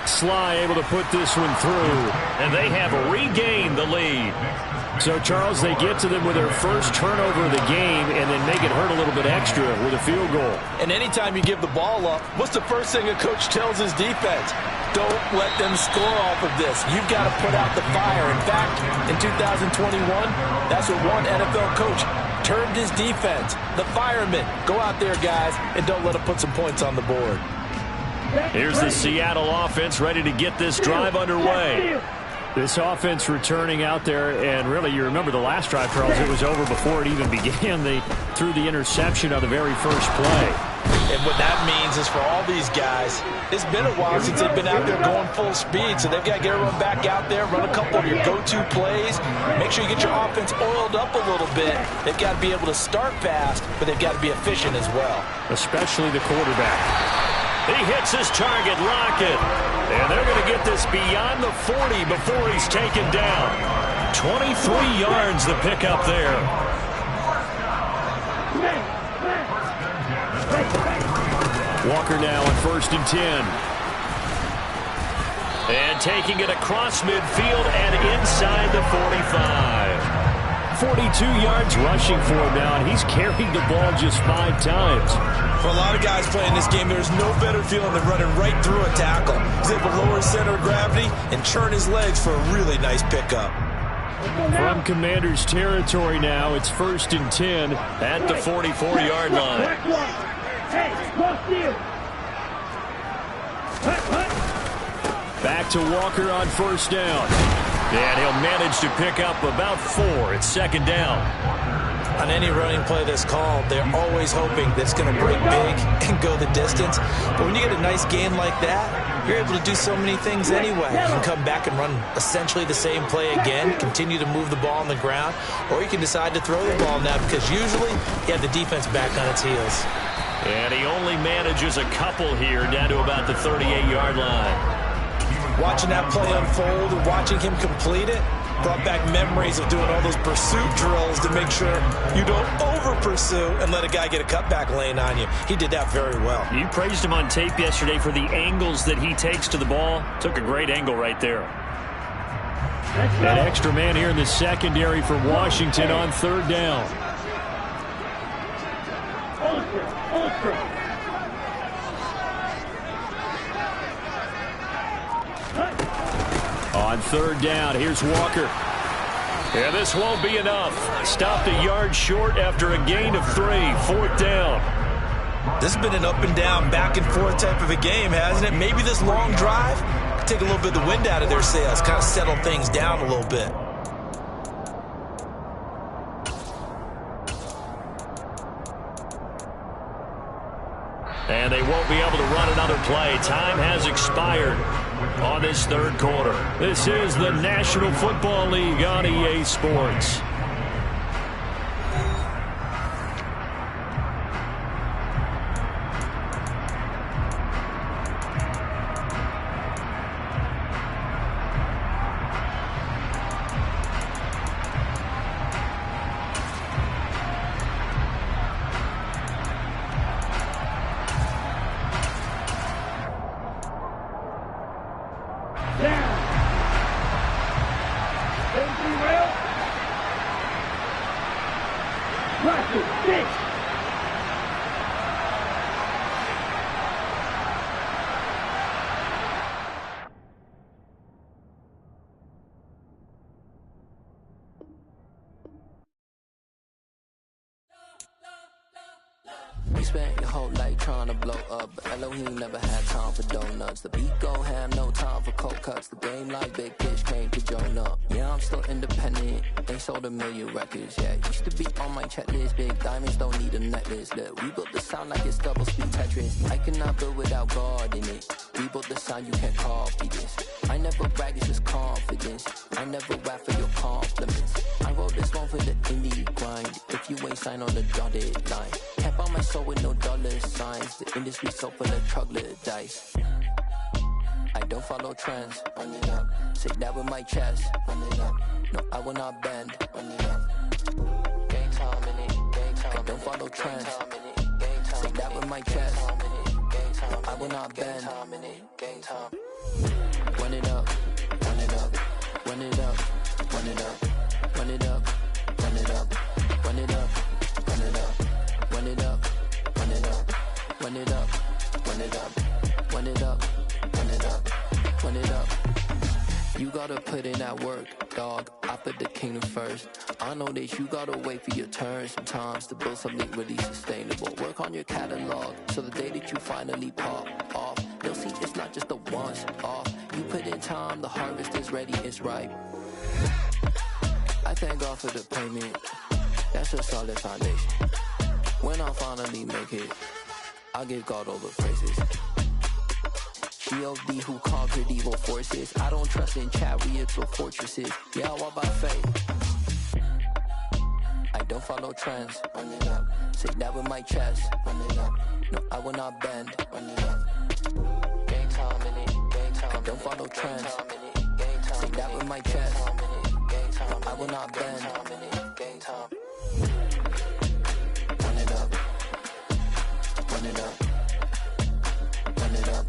Sly able to put this one through, and they have regained the lead. So, Charles, they get to them with their first turnover of the game and then make it hurt a little bit extra with a field goal. And anytime you give the ball up, what's the first thing a coach tells his defense? Don't let them score off of this. You've got to put out the fire. In fact, in 2021, that's what one NFL coach termed his defense, the firemen. Go out there, guys, and don't let them put some points on the board. Here's the Seattle offense ready to get this drive underway. This offense returning out there, and really, you remember the last drive, Charles, it was over before it even began. They threw the interception on the very first play. And what that means is for all these guys, it's been a while since they've been out there going full speed, so they've got to get everyone back out there, run a couple of your go-to plays, make sure you get your offense oiled up a little bit. They've got to be able to start fast, but they've got to be efficient as well. Especially the quarterback. He hits his target, Lockett. And they're going to get this beyond the 40 before he's taken down. 23 yards the pickup there. Walker now on 1st and 10. And taking it across midfield and inside the 45. 42 yards rushing for him now, and he's carried the ball just 5 times. For a lot of guys playing this game, there's no better feeling than running right through a tackle. He's able to lower his center of gravity and churn his legs for a really nice pickup. From Commander's territory now, it's 1st and 10 at the 44-yard line. Back to Walker on 1st down. And he'll manage to pick up about 4. It's 2nd down. On any running play that's called, they're always hoping that it's going to break big and go the distance. But when you get a nice gain like that, you're able to do so many things anyway. You can come back and run essentially the same play again, continue to move the ball on the ground, or you can decide to throw the ball now because usually you have the defense back on its heels. And he only manages a couple here down to about the 38-yard line. Watching that play unfold and watching him complete it brought back memories of doing all those pursuit drills to make sure you don't over-pursue and let a guy get a cutback lane on you. He did that very well. You praised him on tape yesterday for the angles that he takes to the ball. Took a great angle right there. An extra man here in the secondary for Washington on 3rd down. On 3rd down, here's Walker. And this won't be enough. Stopped a yard short after a gain of 3. 4th down. This has been an up and down, back and forth type of a game, hasn't it? Maybe this long drive could take a little bit of the wind out of their sails, kind of settle things down a little bit. And they won't be able to run another play. Time has expired on this 3rd quarter. This is the National Football League on EA Sports. You spent your whole life trying to blow up, but Elohim never had time for donuts. The beat go ham, no time for cold cuts. The game like big bitch came to Jonah. Yeah, I'm still independent. They sold 1 million records. Yeah, used to be on my checklist. Big diamonds don't need a necklace. Look, we built the sound like it's double speed Tetris. I cannot build without God in it. We both the sound, you can't copy this. I never brag, it's just confidence. I never rap for your compliments. I wrote this one for the indie grind. If you ain't signed on the dotted line, can't buy my soul with no dollar signs. The industry so full of troglodytes. I don't follow trends. Run it up. Say that with my chest. Run it up. No, I will not bend. Run it up. Game time in it. Game time. I don't follow trends. Say that with my chest. No, I will not bend. Game time. Run it up. Run it up. Run it up. Run it up. Run it up. Run it up. Run it up. Run it up. Run it up. Run it up. Run it up. Run it up. Run it up. Run it up, run it up. You gotta put in that work, dog. I put the kingdom first. I know that you gotta wait for your turn sometimes to build something really sustainable. Work on your catalog, so the day that you finally pop off, you'll see it's not just a once off. You put in time, the harvest is ready, it's ripe. I thank God for the payment. That's a solid foundation. When I finally make it, I'll give God all the praises. G.O.D. who conquered evil forces. I don't trust in chariots or fortresses. Yeah, I walk by faith. I don't follow trends. Run it up. Say that with my chest. Run it up. No, I will not bend. Run it up. Game time in it. Game time. I don't follow trends. Say that with my chest. No, I will not bend. Game time. Run it up. Run it up. Run it up.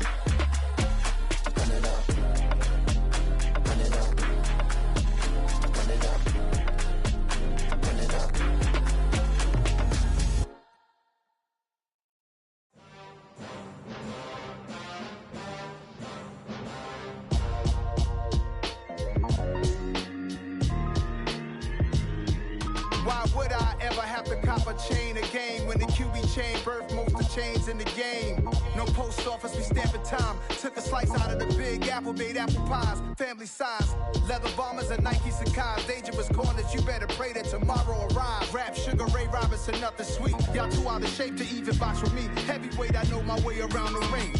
Chain a game when the QB chain birthed most of chains in the game. No post office, we stamping time. Took a slice out of the big apple, made apple pies, family size. Leather bombers and Nike Sacai's. Dangerous corners, you better pray that tomorrow arrives. Rap, Sugar Ray Robinson, nothing sweet. Y'all too out of shape to even box with me. Heavyweight, I know my way around the ring.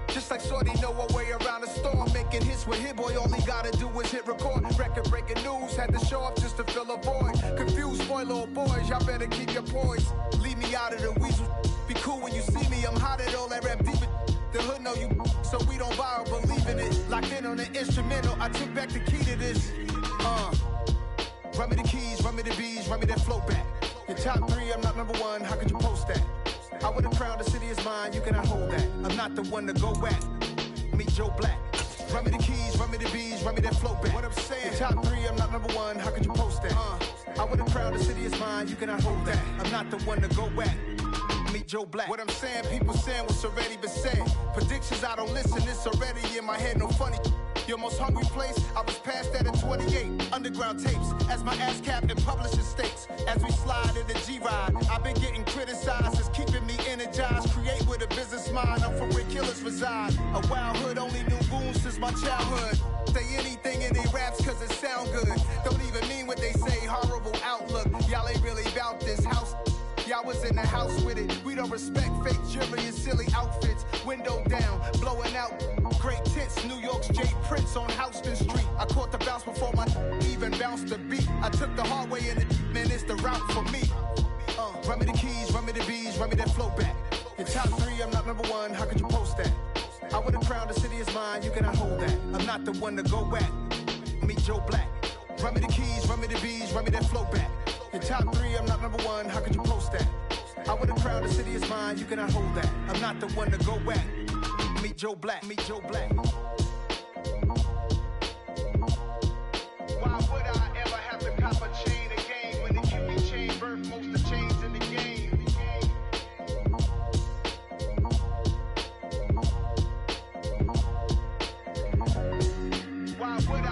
Just like Shorty know her way around the storm. Making hits with Hit Boy, all he gotta do is hit record. Record breaking news, had to show up just to fill a void. Confused boy, little boys, y'all better keep your poise. Leave me out of the weasel. Be cool when you see me, I'm hot at all that rap deep. The hood know you, so we don't borrow, believe in it. Locked in on the instrumental, I took back the key to this. Run me the keys, run me the bees, run me that flow back. Your top three, I'm not number one, how could you post that? I would have crowned the city is mine, you cannot hold that. I'm not the one to go at. Meet Joe Black. Run me the keys, run me the bees, run me that flow back. What I'm saying, your top three, I'm not number one, how could you post that? I would have crowned the city is mine, you cannot hold that. I'm not the one to go at. Meet Joe Black. What I'm saying, people saying what's already been said. Predictions, I don't listen, it's already in my head, no funny. Your most hungry place, I was past that at 28. Underground tapes, as my ass capped in publishing stakes. As we slide in the G-Ride, I've been getting criticized, it's keeping me energized. Create with a business mind, I'm from where killers reside. A wild hood, only knew goons since my childhood. Say anything in they raps cause it sound good. Don't even mean what they say, horrible outlook. Y'all ain't really about this house. Y'all was in the house with it. We don't respect fake jewelry and silly outfits. Window down, blowing out great tits. New York's J. Prince on Houston Street. I caught the bounce before my even bounced the beat. I took the hard way in it, man, it's the route for me. Run me the keys, run me the bees, run me that flow back. Your top three, I'm not number one, how could you post that? I would have crowned the city is mine, you cannot hold that. I'm not the one to go at. Meet Joe Black. Run me the keys, run me the bees, run me that flow back. Your top three, I'm not number one, how could you post that? I would have crowned the city is mine, you cannot hold that. I'm not the one to go at. Meet Joe Black, meet Joe Black. Why would I ever have to cop a chain again when the QB chain birthed most of the chains in the game? Why would I?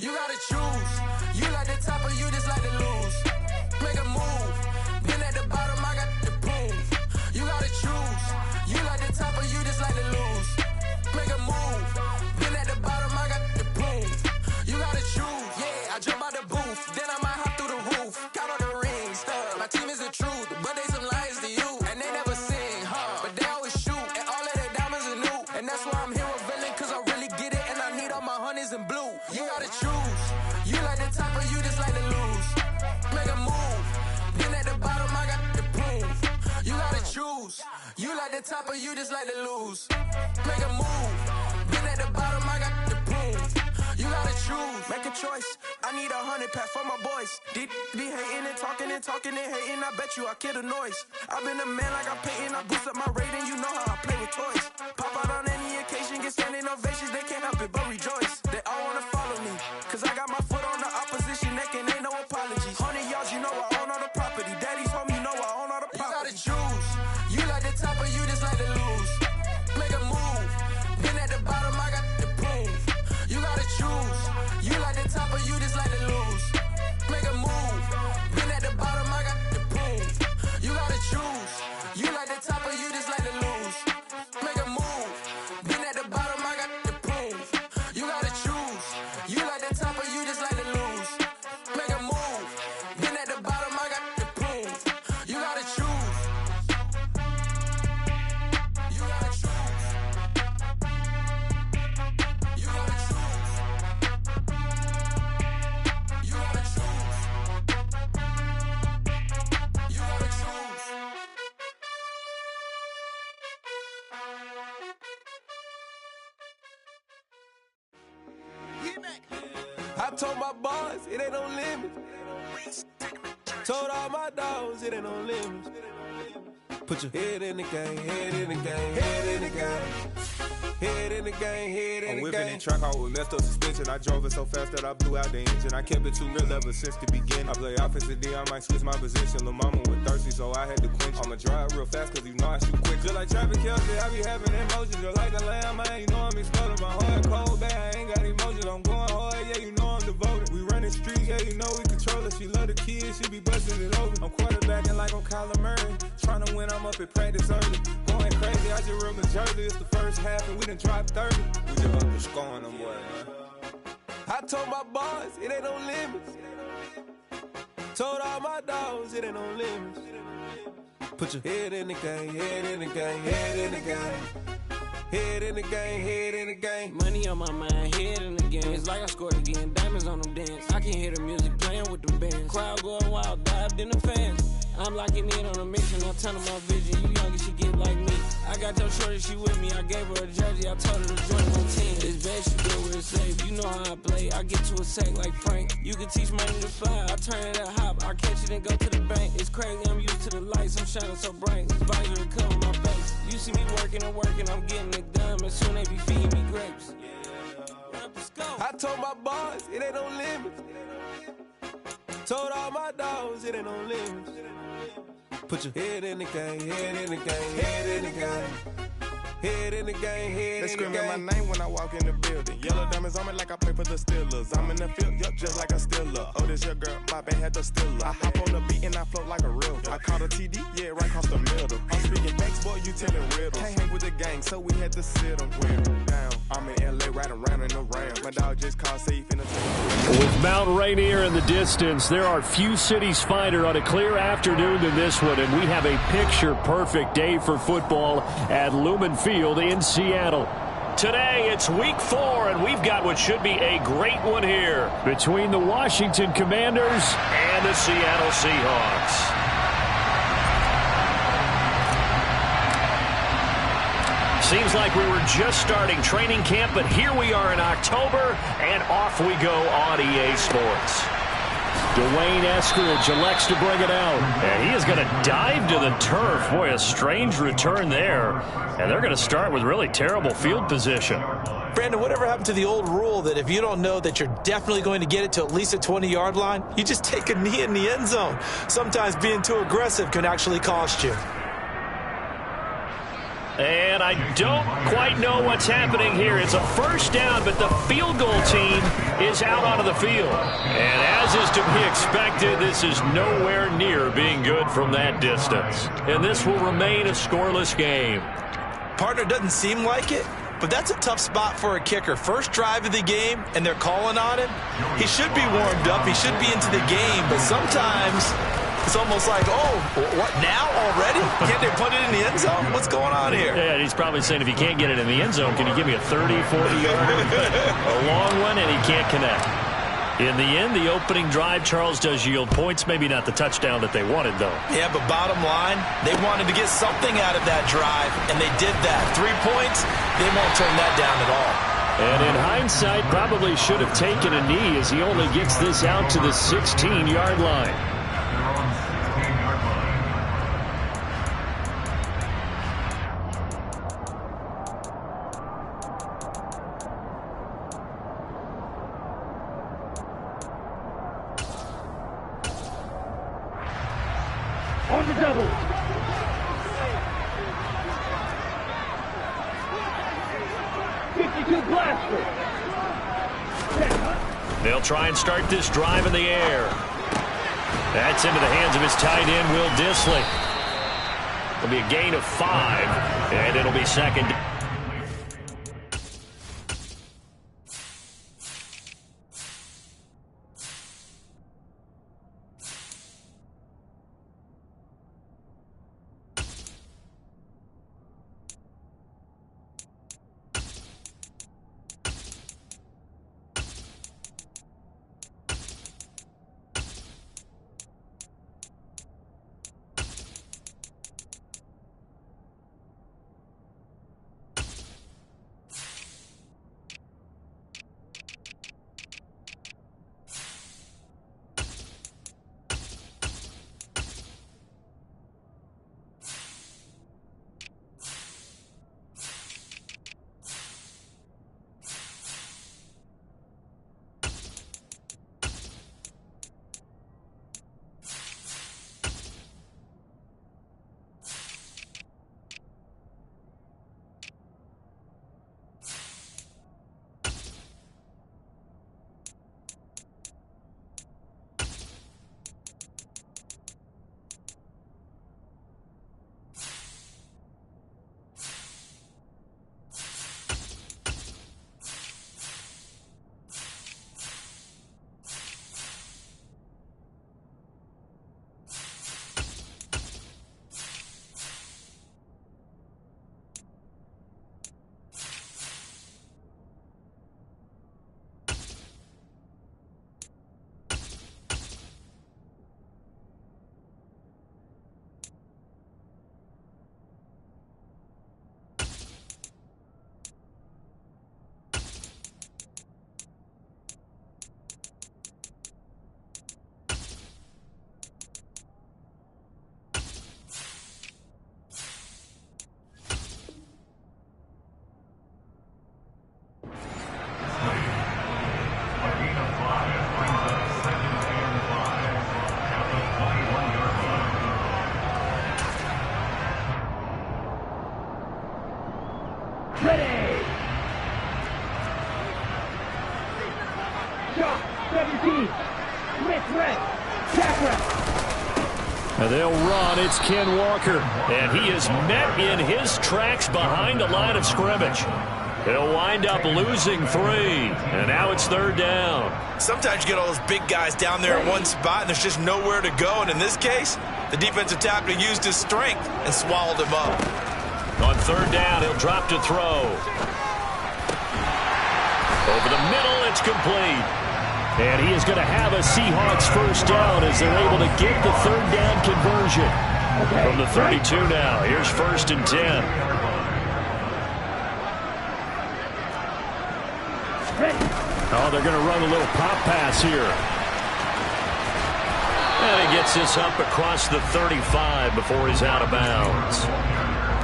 You gotta choose. You like the top or you just like to lose. Make a move. the top or you just like to lose? Make a move. Been at the bottom, I got the prove. You gotta choose, make a choice. I need 100 pack for my boys. Be hating and talking and hating. I bet you I kill the noise. I've been a man like I'm Peyton. I boost up my rating, you know how I play with toys. Pop out on any occasion, get standing ovations. They can't help it but rejoice. They all wanna follow me, cause I got my foot on the opposition neck and ain't no apologies. 100 yards, you know I own all the property. Daddy's home, you know I own all the property. You gotta choose. You like the top or you just like to lose? Make a move. Been at the bottom, I got the proof. You gotta choose. You like the top or you just like to lose? Make a move. Been at the bottom, I got the proof. You gotta choose. You like the top or you just like to lose? Make a move. Been at the bottom, I got the proof. You gotta choose. You like the top or you just like to lose? Make a move. Been at the bottom, I got the proof. You gotta choose. You gotta choose. You gotta choose. You gotta choose. You gotta choose. I told my boys it ain't no limit. Told all my dogs it ain't no limit. Put your head in the game, head in the game, head in the game. Head in the game, head in the game. I'm whipping in track out with messed up suspension. I drove it so fast that I blew out the engine. I kept it too real ever since the beginning. I play offensive D, I might switch my position. Lil' mama was thirsty, so I had to quench. I'ma drive real fast, cause you know I shoot quick. Just like Travis Kelce, I be having emotions. Just like the lamb, man, you know I'm exploding. My heart cold, bad, I ain't got emotions. I'm going hard, yeah, you know I'm devoted. We running streets, yeah, you know we control it. She love the kids, she be busting it over. I'm quarterbacking like I'm Kyler Murray. Trying to win, I'm up at practice early. Going crazy, I just real Jersey. It's the first half and we done dropped 30. We just up to scoring them, boy, man. I told my boys it ain't no limits. Told all my dogs it ain't no limits. Put your head in the game, head in the game, head in the game. Head in the game, head in the game. Money on my mind, head in the game. It's like I scored again, diamonds on them dance. I can hear the music playing with them bands. Crowd going wild, dived in the fans. I'm locking in on a mission, I'm telling my vision. You young and she get like me. I got your shorty, she with me. I gave her a jersey, I told her to join my team. It's best you go where it's safe. You know how I play. I get to a sack like Frank. You can teach money to fly. I turn it a hop. I catch it and go to the bank. It's crazy, I'm used to the lights. I'm shining so bright. This visor will cover my face. You see me working and working. I'm getting it done. And soon they be feeding me grapes. I told my boys it ain't no limits. Told all my dogs it ain't no limits. Put your head in the game, head in the game, head in the game. Head in the game, head in the game. They screaming my name when I walk in the building. Yellow diamonds on me like I play for the Steelers. I'm in the field, yup, just like a Steeler. Oh, this your girl, my band had the Steeler. I hop on the beat and I float like a river. I caught a TD, yeah, right across the middle. I'm speaking next, boy, you telling riddles. Can't hang with the gang, so we had to sit them down. I'm in LA, riding around in the Ram. My dog just called safe in the tank. With Mount Rainier in the distance, there are few cities finer on a clear afternoon than this one, and we have a picture-perfect day for football at Lumen Field in Seattle. Today, it's week 4, and we've got what should be a great one here between the Washington Commanders and the Seattle Seahawks. Seems like we were just starting training camp, but here we are in October, and off we go on EA Sports. Dwayne Eskridge elects to bring it out, and he is going to dive to the turf. Boy, a strange return there, and they're going to start with really terrible field position. Brandon, whatever happened to the old rule that if you don't know that you're definitely going to get it to at least a 20-yard line, you just take a knee in the end zone? Sometimes being too aggressive can actually cost you. And I don't quite know what's happening here. It's a first down, but the field goal team is out onto the field. And as is to be expected, this is nowhere near being good from that distance. And this will remain a scoreless game. Partner, doesn't seem like it, but that's a tough spot for a kicker. First drive of the game, and they're calling on him. He should be warmed up. He should be into the game, but sometimes it's almost like, oh, what, now already? Can't they put it in the end zone? What's going on here? Yeah, and he's probably saying, if you can't get it in the end zone, can you give me a 30, 40-yard, a long one, and he can't connect. In the end, the opening drive, Charles, does yield points. Maybe not the touchdown that they wanted, though. Yeah, but bottom line, they wanted to get something out of that drive, and they did that. 3 points, they won't turn that down at all. And in hindsight, probably should have taken a knee as he only gets this out to the 16-yard line. On the double. Blaster. They'll try and start this drive in the air. That's into the hands of his tight end, Will Dissly. It'll be a gain of 5, and it'll be second. Ready! Shot 17. Smith red. And they'll run. It's Ken Walker. And he is met in his tracks behind the line of scrimmage. He'll wind up losing 3. And now it's 3rd down. Sometimes you get all those big guys down there in one spot, and there's just nowhere to go. And in this case, the defensive tackle used his strength and swallowed him up. On 3rd down, he'll drop to throw. Over the middle, it's complete. And he is going to have a Seahawks first down as they're able to get the 3rd down conversion. From the 32 now, here's 1st and 10. Oh, they're going to run a little pop pass here. And he gets this up across the 35 before he's out of bounds.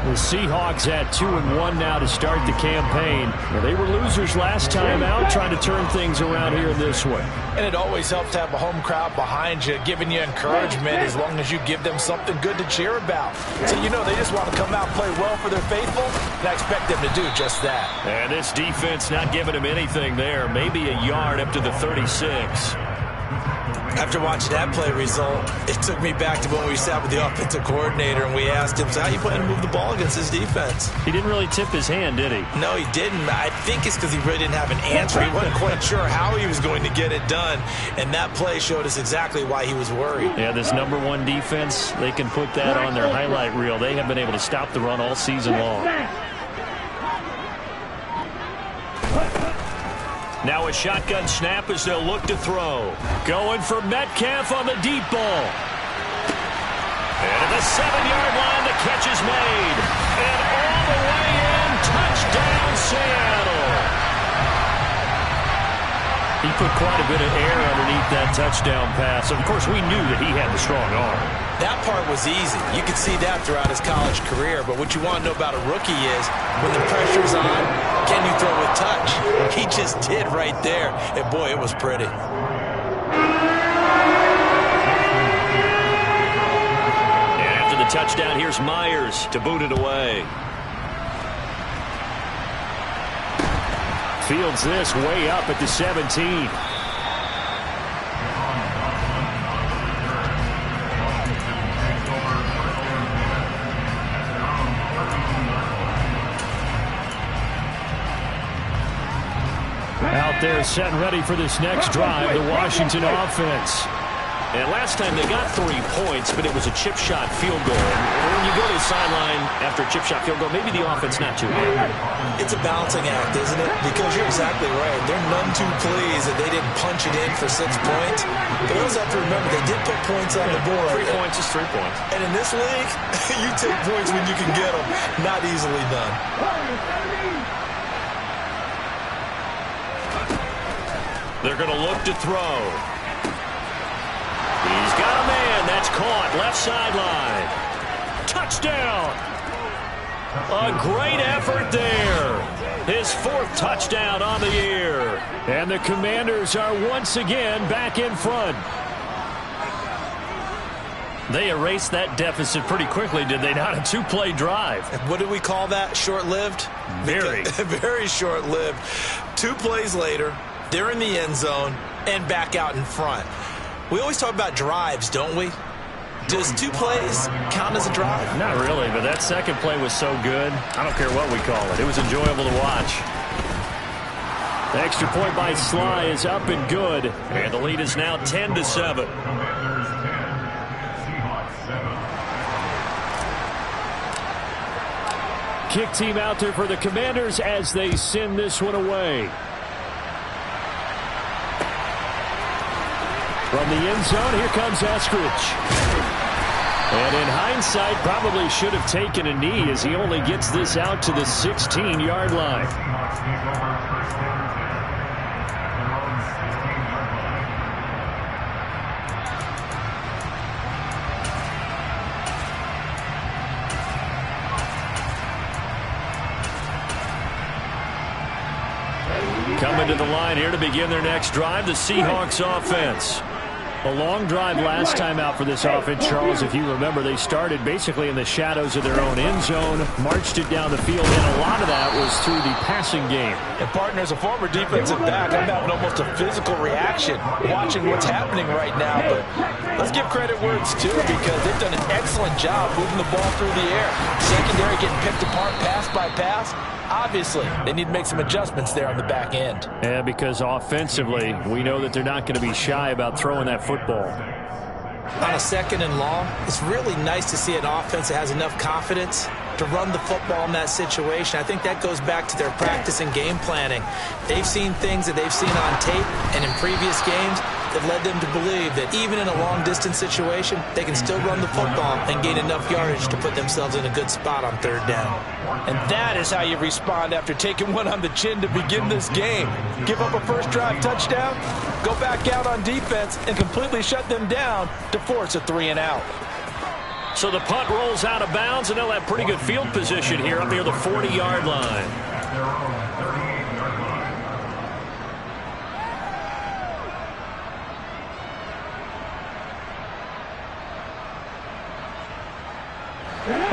The Seahawks at 2-1 now to start the campaign. Well, they were losers last time out, trying to turn things around here this way. And it always helps to have a home crowd behind you, giving you encouragement as long as you give them something good to cheer about. So you know they just want to come out and play well for their faithful, and I expect them to do just that. And this defense not giving him anything there, maybe a yard up to the 36. After watching that play result, it took me back to when we sat with the offensive coordinator and we asked him, so how you plan to move the ball against this defense? He didn't really tip his hand, did he? No, he didn't. I think it's because he really didn't have an answer. He wasn't quite sure how he was going to get it done, and that play showed us exactly why he was worried. Yeah, this #1 defense, they can put that on their highlight reel. They have been able to stop the run all season long. Now a shotgun snap as they'll look to throw. Going for Metcalf on the deep ball. And at the 7-yard line, the catch is made. And all the way in, touchdown Seattle. He put quite a bit of air underneath that touchdown pass. Of course, we knew that he had the strong arm. That part was easy. You could see that throughout his college career. But what you want to know about a rookie is when the pressure's on, can you throw with touch? He just did right there. And, boy, it was pretty. And after the touchdown, here's Myers to boot it away. Fields this way up at the 17. Out there set and ready for this next drive, the Washington offense. And last time they got 3 points, but it was a chip shot field goal. And when you go to the sideline after a chip shot field goal, maybe the offense not too happy. It's a balancing act, isn't it? Because you're exactly right. They're none too pleased that they didn't punch it in for 6 points. But you also have to remember, they did put points on the board. 3 points is 3 points. And in this league, you take points when you can get them. Not easily done. They're going to look to throw. He's got a man. That's caught. Left sideline. Touchdown. A great effort there. His 4th touchdown on the year. And the Commanders are once again back in front. They erased that deficit pretty quickly, did they not? A 2-play drive. What do we call that? Short-lived? Very. Very short-lived. 2 plays later, they're in the end zone and back out in front. We always talk about drives, don't we? Does 2 plays count as a drive? Not really, but that second play was so good. I don't care what we call it. It was enjoyable to watch. The extra point by Sly is up and good. And the lead is now 10-7. Kick team out there for the Commanders as they send this one away. From the end zone, here comes Eskridge. And in hindsight, probably should have taken a knee as he only gets this out to the 16-yard line. Coming to the line here to begin their next drive, the Seahawks offense. A long drive last time out for this offense, Charles. If you remember, they started basically in the shadows of their own end zone, marched it down the field, and a lot of that was through the passing game. And, partner, as a former defensive back, I'm having almost a physical reaction watching what's happening right now. But let's give credit where it's due because they've done an excellent job moving the ball through the air. Secondary getting picked apart pass by pass. Obviously, they need to make some adjustments there on the back end. Yeah, because offensively, we know that they're not going to be shy about throwing that football. On a 2nd and long, it's really nice to see an offense that has enough confidence to run the football in that situation. I think that goes back to their practice and game planning. They've seen things that they've seen on tape and in previous games that led them to believe that even in a long-distance situation, they can still run the football and gain enough yardage to put themselves in a good spot on 3rd down. And that is how you respond after taking one on the chin to begin this game. Give up a first drive touchdown, go back out on defense, and completely shut them down to force a 3-and-out. So the punt rolls out of bounds, and they'll have pretty good field position here up near the 40-yard line.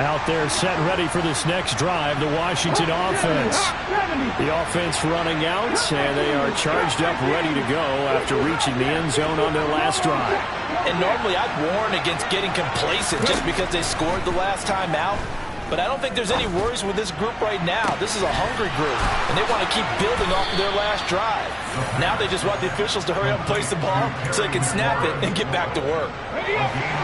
Out there set and ready for this next drive, the Washington offense. The offense running out, and they are charged up, ready to go after reaching the end zone on their last drive. And normally I'd warn against getting complacent just because they scored the last time out. But I don't think there's any worries with this group right now. This is a hungry group, and they want to keep building off of their last drive. Now they just want the officials to hurry up and place the ball so they can snap it and get back to work.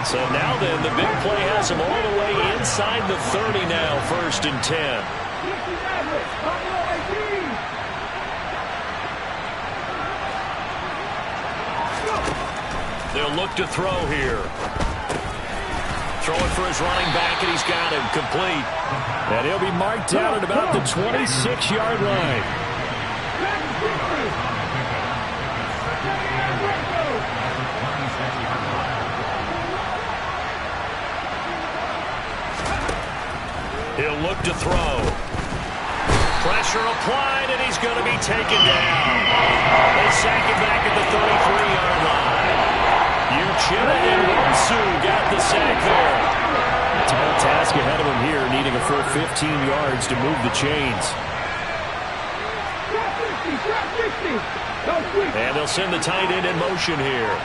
So now then, the big play has them all the way inside the 30 now, 1st and 10. He'll look to throw here. Throwing for his running back, and he's got him complete. And he'll be marked down at about the 26-yard line. He'll look to throw. Pressure applied, and he's going to be taken down. They sack him back at the 33-yard line. Uchenna and Wonsu got the sack there. Tall task ahead of him here, needing a full 15 yards to move the chains. And they'll send the tight end in motion here.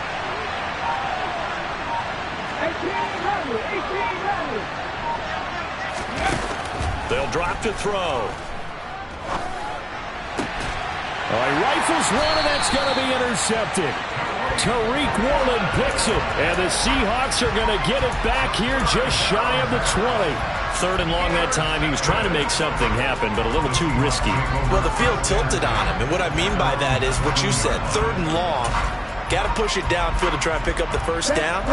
They'll drop to throw. He rifles one, and that's going to be intercepted. Tariq Woolen picks it, and the Seahawks are going to get it back here just shy of the 20. 3rd and long that time. He was trying to make something happen, but a little too risky. Well, the field tilted on him, and what I mean by that is what you said, 3rd and long. Got to push it downfield to try and pick up the first down.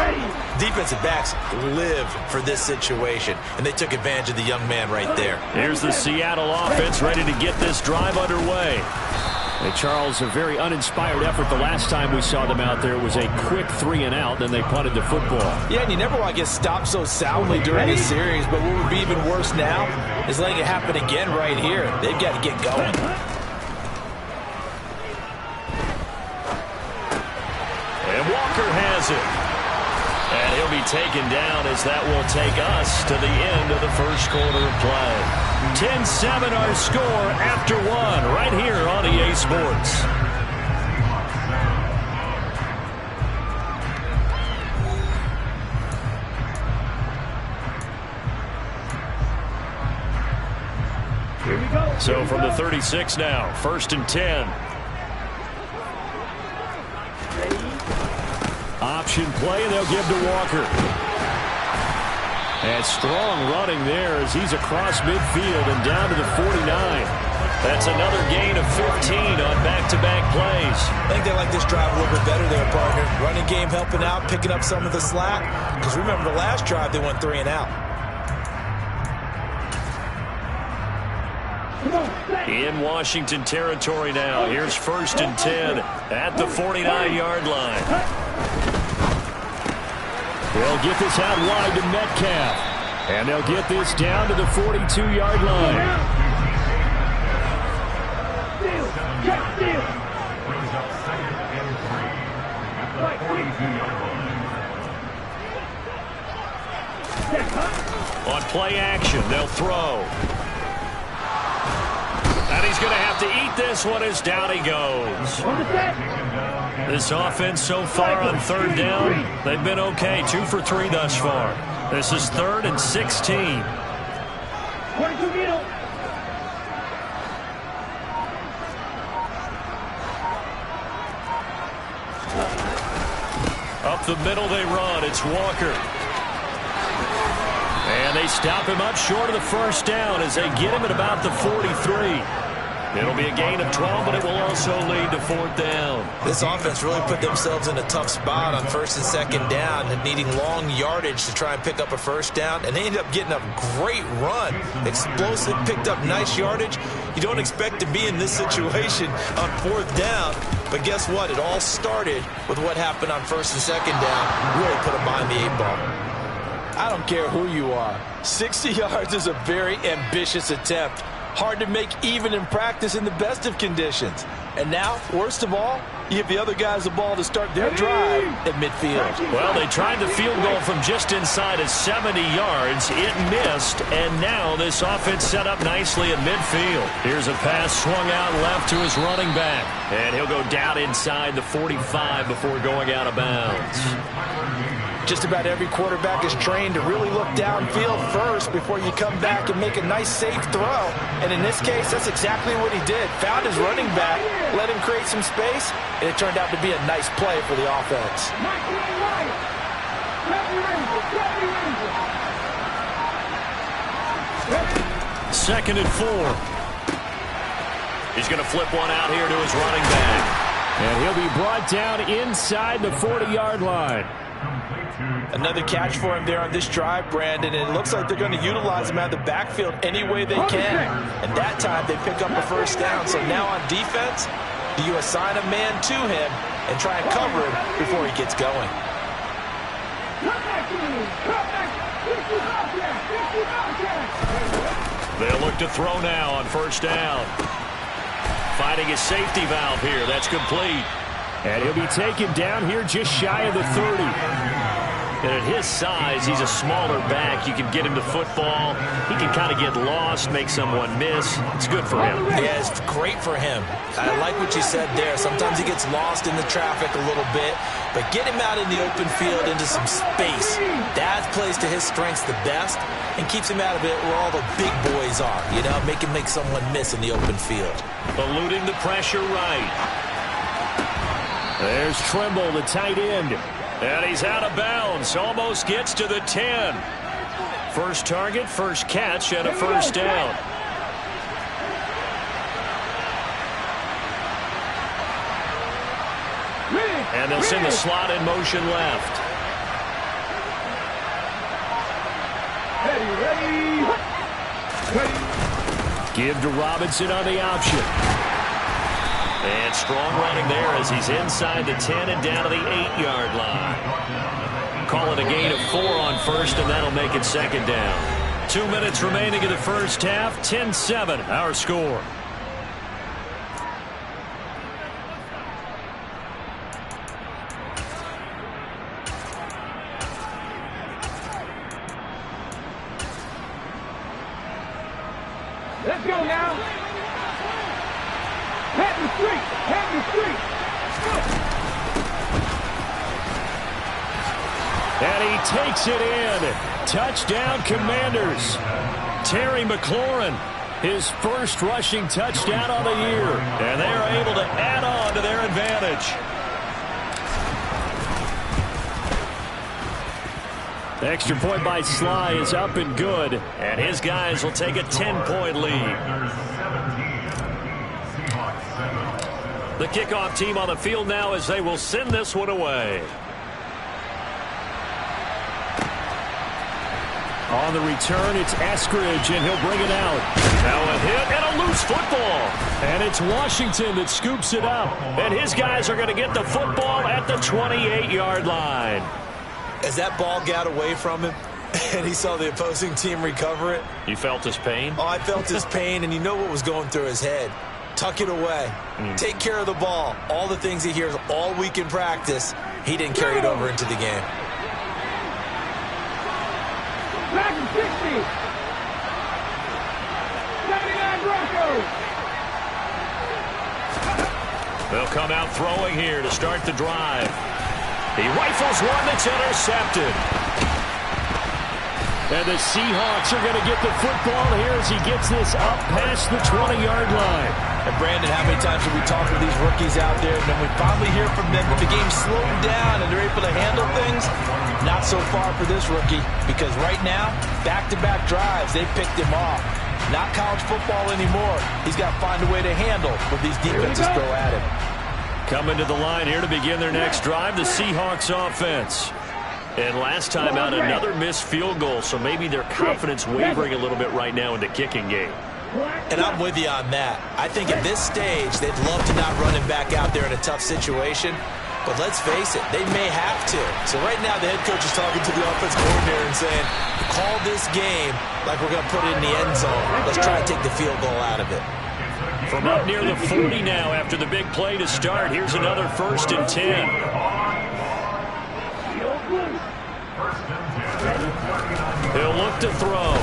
Defensive backs live for this situation, and they took advantage of the young man right there. Here's the Seattle offense ready to get this drive underway. Hey, Charles, a very uninspired effort. The last time we saw them out there was a quick 3-and-out, then they punted the football. Yeah, and you never want to get stopped so soundly during this series, but what would be even worse now is letting it happen again right here. They've got to get going. And Walker has it. And he'll be taken down as that will take us to the end of the first quarter of play. 10-7 our score after 1 right here on EA Sports. Here we go. So from the 36 now, 1st and 10. Option play, and they'll give to Walker. And strong running there as he's across midfield and down to the 49. That's another gain of 15 on back-to-back plays. I think they like this drive a little bit better there, partner. Running game helping out, picking up some of the slack. Because remember the last drive, they went 3-and-out. In Washington territory now. Here's 1st and 10 at the 49-yard line. They'll get this out wide to Metcalf. And they'll get this down to the 42-yard line. On play action, they'll throw. And he's going to have to eat this one as down he goes. This offense so far on 3rd down, they've been okay. 2 for 3 thus far. This is 3rd and 16. Up the middle they run. It's Walker. And they stop him up short of the first down as they get him at about the 43. It'll be a gain of 12, but it will also lead to 4th down. This offense really put themselves in a tough spot on 1st and 2nd down and needing long yardage to try and pick up a first down. And they ended up getting a great run. Explosive, picked up nice yardage. You don't expect to be in this situation on 4th down. But guess what? It all started with what happened on 1st and 2nd down. Really put them behind the 8-ball. I don't care who you are. 60 yards is a very ambitious attempt. Hard to make even in practice in the best of conditions. And now, worst of all, you give the other guys the ball to start their drive at midfield. Well, they tried the field goal from just inside of 70 yards. It missed, and now this offense set up nicely at midfield. Here's a pass swung out left to his running back. And he'll go down inside the 45 before going out of bounds. Just about every quarterback is trained to really look downfield first before you come back and make a nice, safe throw. And in this case, that's exactly what he did. Found his running back, let him create some space, and it turned out to be a nice play for the offense. 2nd and 4. He's going to flip one out here to his running back. And he'll be brought down inside the 40-yard line. Another catch for him there on this drive, Brandon, and it looks like they're going to utilize him out of the backfield any way they can. And that time they pick up a first down. So now on defense, do you assign a man to him and try and cover him before he gets going? They'll look to throw now on first down. Finding his safety valve here. That's complete. And he'll be taken down here just shy of the 30. And at his size, he's a smaller back. You can get him to football. He can kind of get lost, make someone miss. It's good for him. Yeah, it's great for him. I like what you said there. Sometimes he gets lost in the traffic a little bit, but get him out in the open field into some space. That plays to his strengths the best and keeps him out of it where all the big boys are. You know, make him make someone miss in the open field. Eluding the pressure right. There's Trimble, the tight end. And he's out of bounds. Almost gets to the 10. First target, first catch, and a first down. And they'll send the slot in motion left. Give to Robinson on the option. And strong running there as he's inside the 10 and down to the 8-yard line. Call it a gain of 4 on first, and that'll make it second down. 2 minutes remaining in the first half. 10-7, our score. Let's go now. Head the street. Head the street. And he takes it in. Touchdown, Commanders. Terry McLaurin, his first rushing touchdown on the year. And they are able to add on to their advantage. The extra point by Sly is up and good. And his guys will take a 10-point lead. The kickoff team on the field now as they will send this one away. On the return, it's Eskridge, and he'll bring it out. Now a hit and a loose football. And it's Washington that scoops it up. And his guys are going to get the football at the 28-yard line. As that ball got away from him, and he saw the opposing team recover it. You felt his pain? Oh, I felt his pain, and you know what was going through his head. Tuck it away. Take care of the ball. All the things he hears all week in practice, he didn't carry it over into the game. Back in 60. 79 Broncos. They'll come out throwing here to start the drive. He rifles one that's intercepted. And the Seahawks are going to get the football here as he gets this up past the 20-yard line. And Brandon, how many times have we talked with these rookies out there, and then we finally hear from them that the game's slowed down and they're able to handle things? Not so far for this rookie, because right now, back-to-back drives, they picked him off. Not college football anymore. He's got to find a way to handle what these defenses throw at him. Coming to the line here to begin their next drive, the Seahawks offense. And last time out, another missed field goal, so maybe their confidence wavering a little bit right now in the kicking game. And I'm with you on that. I think at this stage, they'd love to not run him back out there in a tough situation. But let's face it, they may have to. So right now, the head coach is talking to the offense coordinator and saying, call this game like we're going to put it in the end zone. Let's try and take the field goal out of it. From up near the 40 now after the big play to start, here's another 1st and 10. He'll look to throw.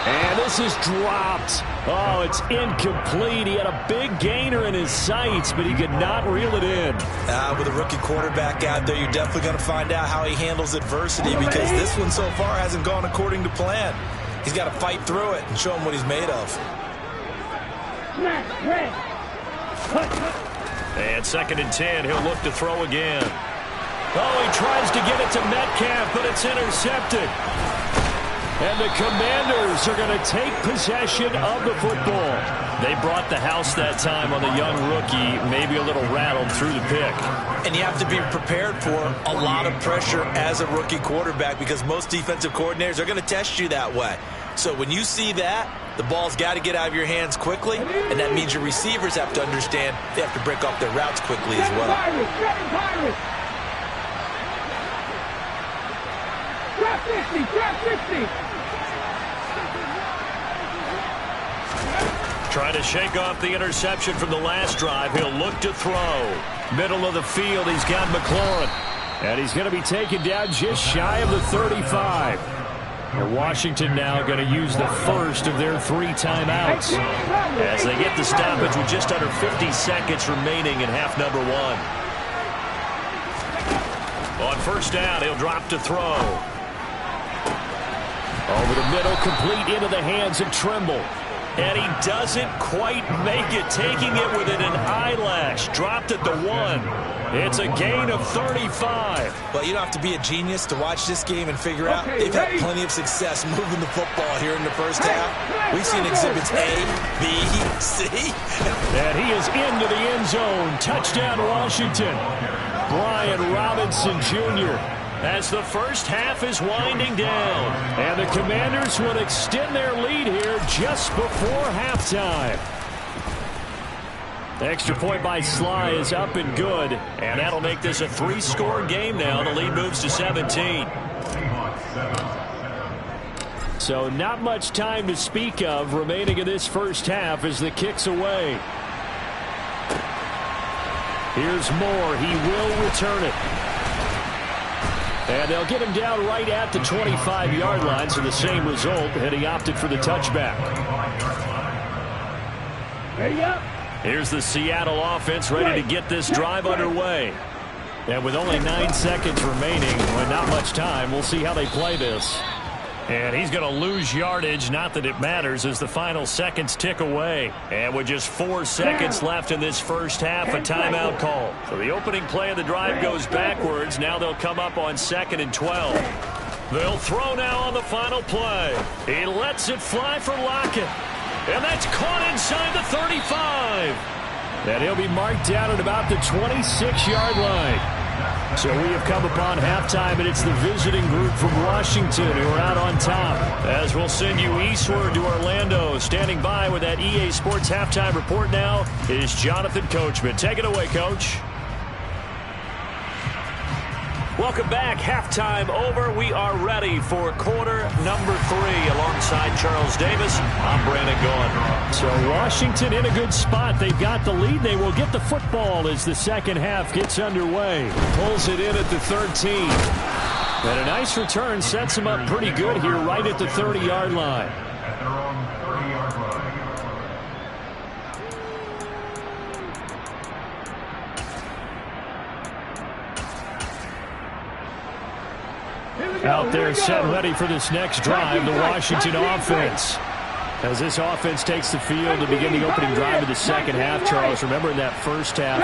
And this is dropped. Oh, it's incomplete. He had a big gainer in his sights, but he could not reel it in. With a rookie quarterback out there, you're definitely going to find out how he handles adversity, because this one so far hasn't gone according to plan. He's got to fight through it and show him what he's made of. And 2nd and 10, he'll look to throw again. Oh, he tries to get it to Metcalf, but it's intercepted. And the Commanders are going to take possession of the football. They brought the house that time on the young rookie, maybe a little rattled through the pick. And you have to be prepared for a lot of pressure as a rookie quarterback because most defensive coordinators are going to test you that way. So when you see that, the ball's got to get out of your hands quickly, and that means your receivers have to understand they have to break off their routes quickly as well. Trap 60, trap 60. Trying to shake off the interception from the last drive. He'll look to throw. Middle of the field, he's got McLaurin. And he's going to be taken down just shy of the 35. And Washington now going to use the first of their 3 timeouts as they get the stoppage with just under 50 seconds remaining in half number 1. On first down, he'll drop to throw. Over the middle, complete into the hands of Trimble. And he doesn't quite make it, taking it within an eyelash. Dropped at the 1. It's a gain of 35. Well, you don't have to be a genius to watch this game and figure out they've had plenty of success moving the football here in the first half. We've seen exhibits A, B, C. And he is into the end zone. Touchdown, Washington. Brian Robinson Jr. as the first half is winding down. And the Commanders will extend their lead here just before halftime. The extra point by Sly is up and good. And that'll make this a 3-score game now. The lead moves to 17. So not much time to speak of remaining in this first half as the kick's away. Here's Moore. He will return it. And they'll get him down right at the 25-yard line, so the same result, and he opted for the touchback. Here's the Seattle offense ready to get this drive underway. And with only 9 seconds remaining, with not much time, we'll see how they play this. And he's going to lose yardage, not that it matters, as the final seconds tick away. And with just 4 seconds left in this first half, a timeout call. So the opening play of the drive goes backwards. Now they'll come up on 2nd and 12. They'll throw now on the final play. He lets it fly for Lockett. And that's caught inside the 35. And he'll be marked down at about the 26-yard line. So we have come upon halftime, and it's the visiting group from Washington who are out on top. As we'll send you eastward to Orlando. Standing by with that EA Sports halftime report now is Jonathan Coachman. Take it away, Coach. Welcome back. Halftime over. We are ready for quarter number 3. Alongside Charles Davis, I'm Brandon Gaughan. So Washington in a good spot. They've got the lead. They will get the football as the second half gets underway. Pulls it in at the 13. And a nice return sets them up pretty good here right at the 30-yard line. At their own 30-yard line. Out there set ready for this next drive, the Washington offense. As this offense takes the field to begin the opening drive of the second half, Charles, remember in that first half,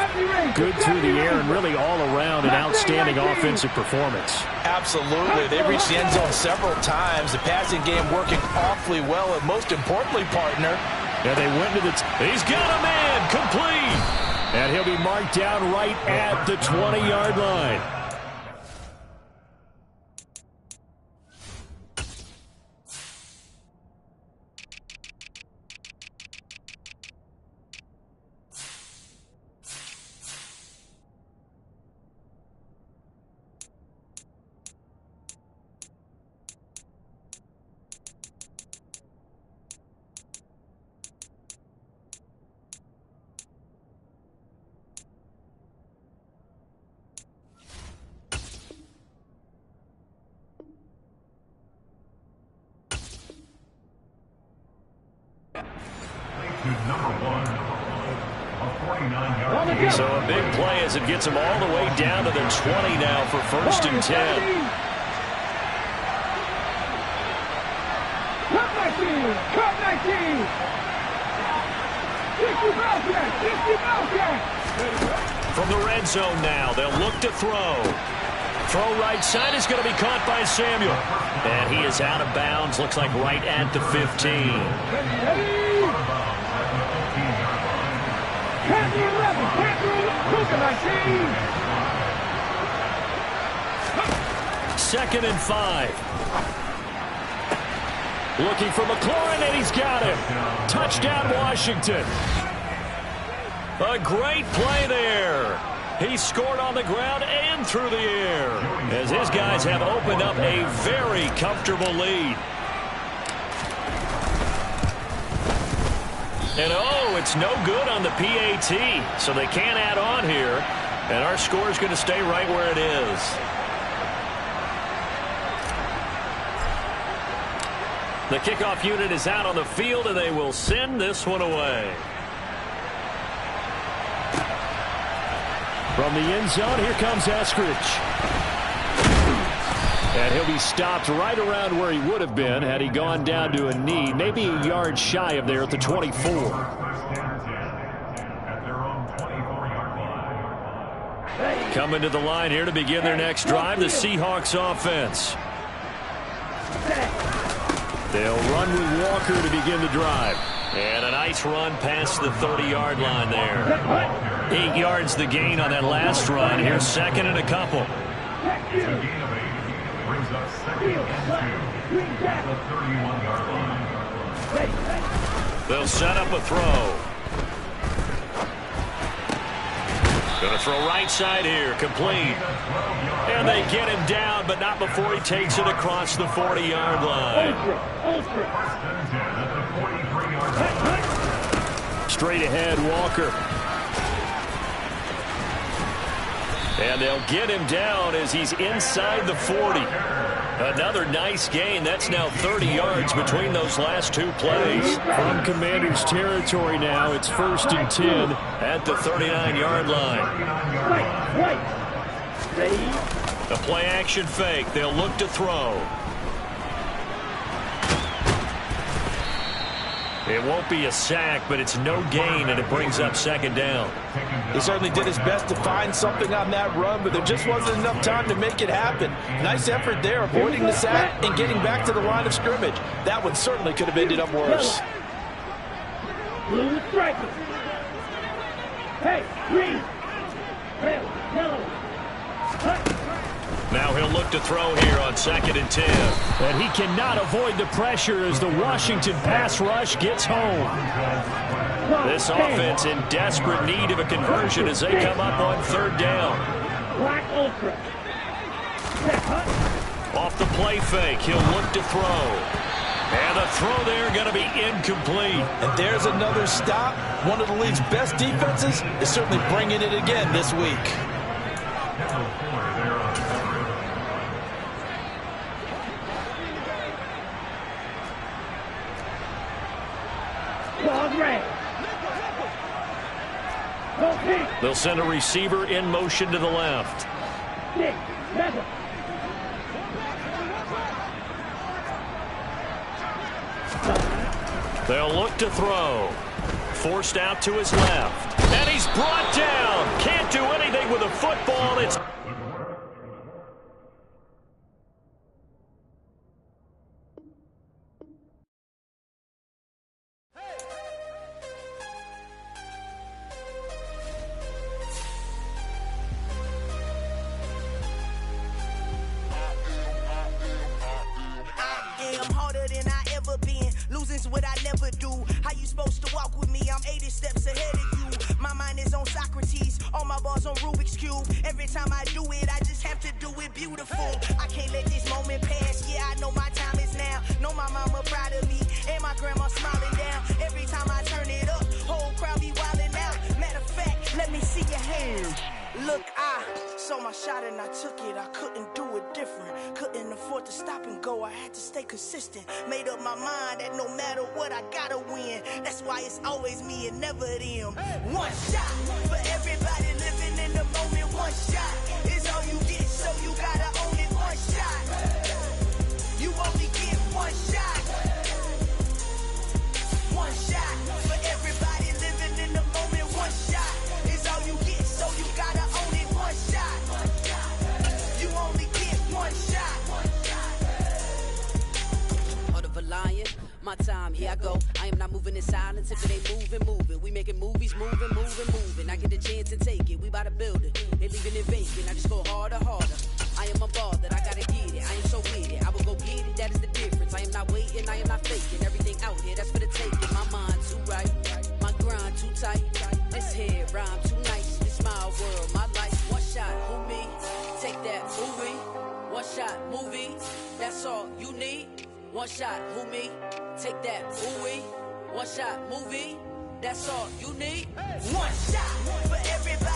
good through the air and really all around an outstanding offensive performance. Absolutely. They reached the end zone several times. The passing game working awfully well, and most importantly, partner. Yeah, they went to the... He's got a man, complete. And he'll be marked down right at the 20-yard line. So a big play as it gets them all the way down to the 20 now for 1st and 10. Cut 19! Cut 19! 60 Bellcat! 60 Bellcat! From the red zone now, they'll look to throw. Throw right side is going to be caught by Samuel. And he is out of bounds. Looks like right at the 15. Second and 5. Looking for McLaurin, and he's got him. Touchdown, Washington. A great play there. He scored on the ground and through the air, as his guys have opened up a very comfortable lead. And oh, it's no good on the PAT, so they can't add on here. And our score is going to stay right where it is. The kickoff unit is out on the field, and they will send this one away. From the end zone, here comes Eskridge. And he'll be stopped right around where he would have been had he gone down to a knee, maybe a yard shy of there at the 24. Coming to the line here to begin their next drive, the Seahawks offense. They'll run with Walker to begin the drive. And a nice run past the 30-yard line there. 8 yards the gain on that last run. Here's second and a couple. They'll set up a throw. Going to throw right side here, complete. And they get him down, but not before he takes it across the 40-yard line. Straight ahead, Walker. And they'll get him down as he's inside the 40. Another nice gain. That's now 30 yards between those last two plays. From Commanders' territory now, it's 1st and 10 at the 39-yard line. A play-action fake. They'll look to throw. It won't be a sack, but it's no gain, and it brings up second down. He certainly did his best to find something on that run, but there just wasn't enough time to make it happen. Nice effort there, avoiding the sack and getting back to the line of scrimmage. That one certainly could have ended up worse. Blue striker. Hey, green. Red, yellow. Now he'll look to throw here on 2nd and 10. And he cannot avoid the pressure as the Washington pass rush gets home. This offense in desperate need of a conversion as they come up on 3rd down. Black ultra. Off the play fake, he'll look to throw. And the throw there going to be incomplete. And there's another stop. One of the league's best defenses is certainly bringing it again this week. They'll send a receiver in motion to the left. They'll look to throw. Forced out to his left. And he's brought down. Can't do anything with a football. It's what I never do. How you supposed to walk with me? I'm 80 steps ahead of you. My mind is on Socrates, all my bars on Rubik's Cube. Every time I do it, I just have to do it beautiful. I can't let this moment pass. Yeah, I know my time is now. Know my mama proud of me, and my grandma smiling down. Every time I turn it up, whole crowd be wilding out. Matter of fact, let me see your hands. Look, I saw my shot and I took it. I couldn't do it different. Couldn't afford to stop and go. I had to stay consistent. Made up my mind that no matter what, I gotta win. That's why it's always me and never them. One shot for everybody living in the moment. One shot is all you get, so you gotta own it. One shot. You only get one shot. One shot for everybody living in the moment. One shot is all you get, so you gotta own it. One shot. You only in silence. If it ain't moving, move it. We making movies, moving. I get the chance to take it. We bout to build it. They leaving it vacant. I just go harder. I am a ball that I gotta get it. I am so with it. I will go get it. That is the difference. I am not waiting. I am not faking. Everything out here, that's for the taking. My mind too right. My grind too tight. This head rhyme too nice. This my world, my life. One shot, who me? Take that, movie. One shot, movie. That's all you need. One shot, who me? Take that, movie. One shot, movie. That's all you need. One shot for everybody.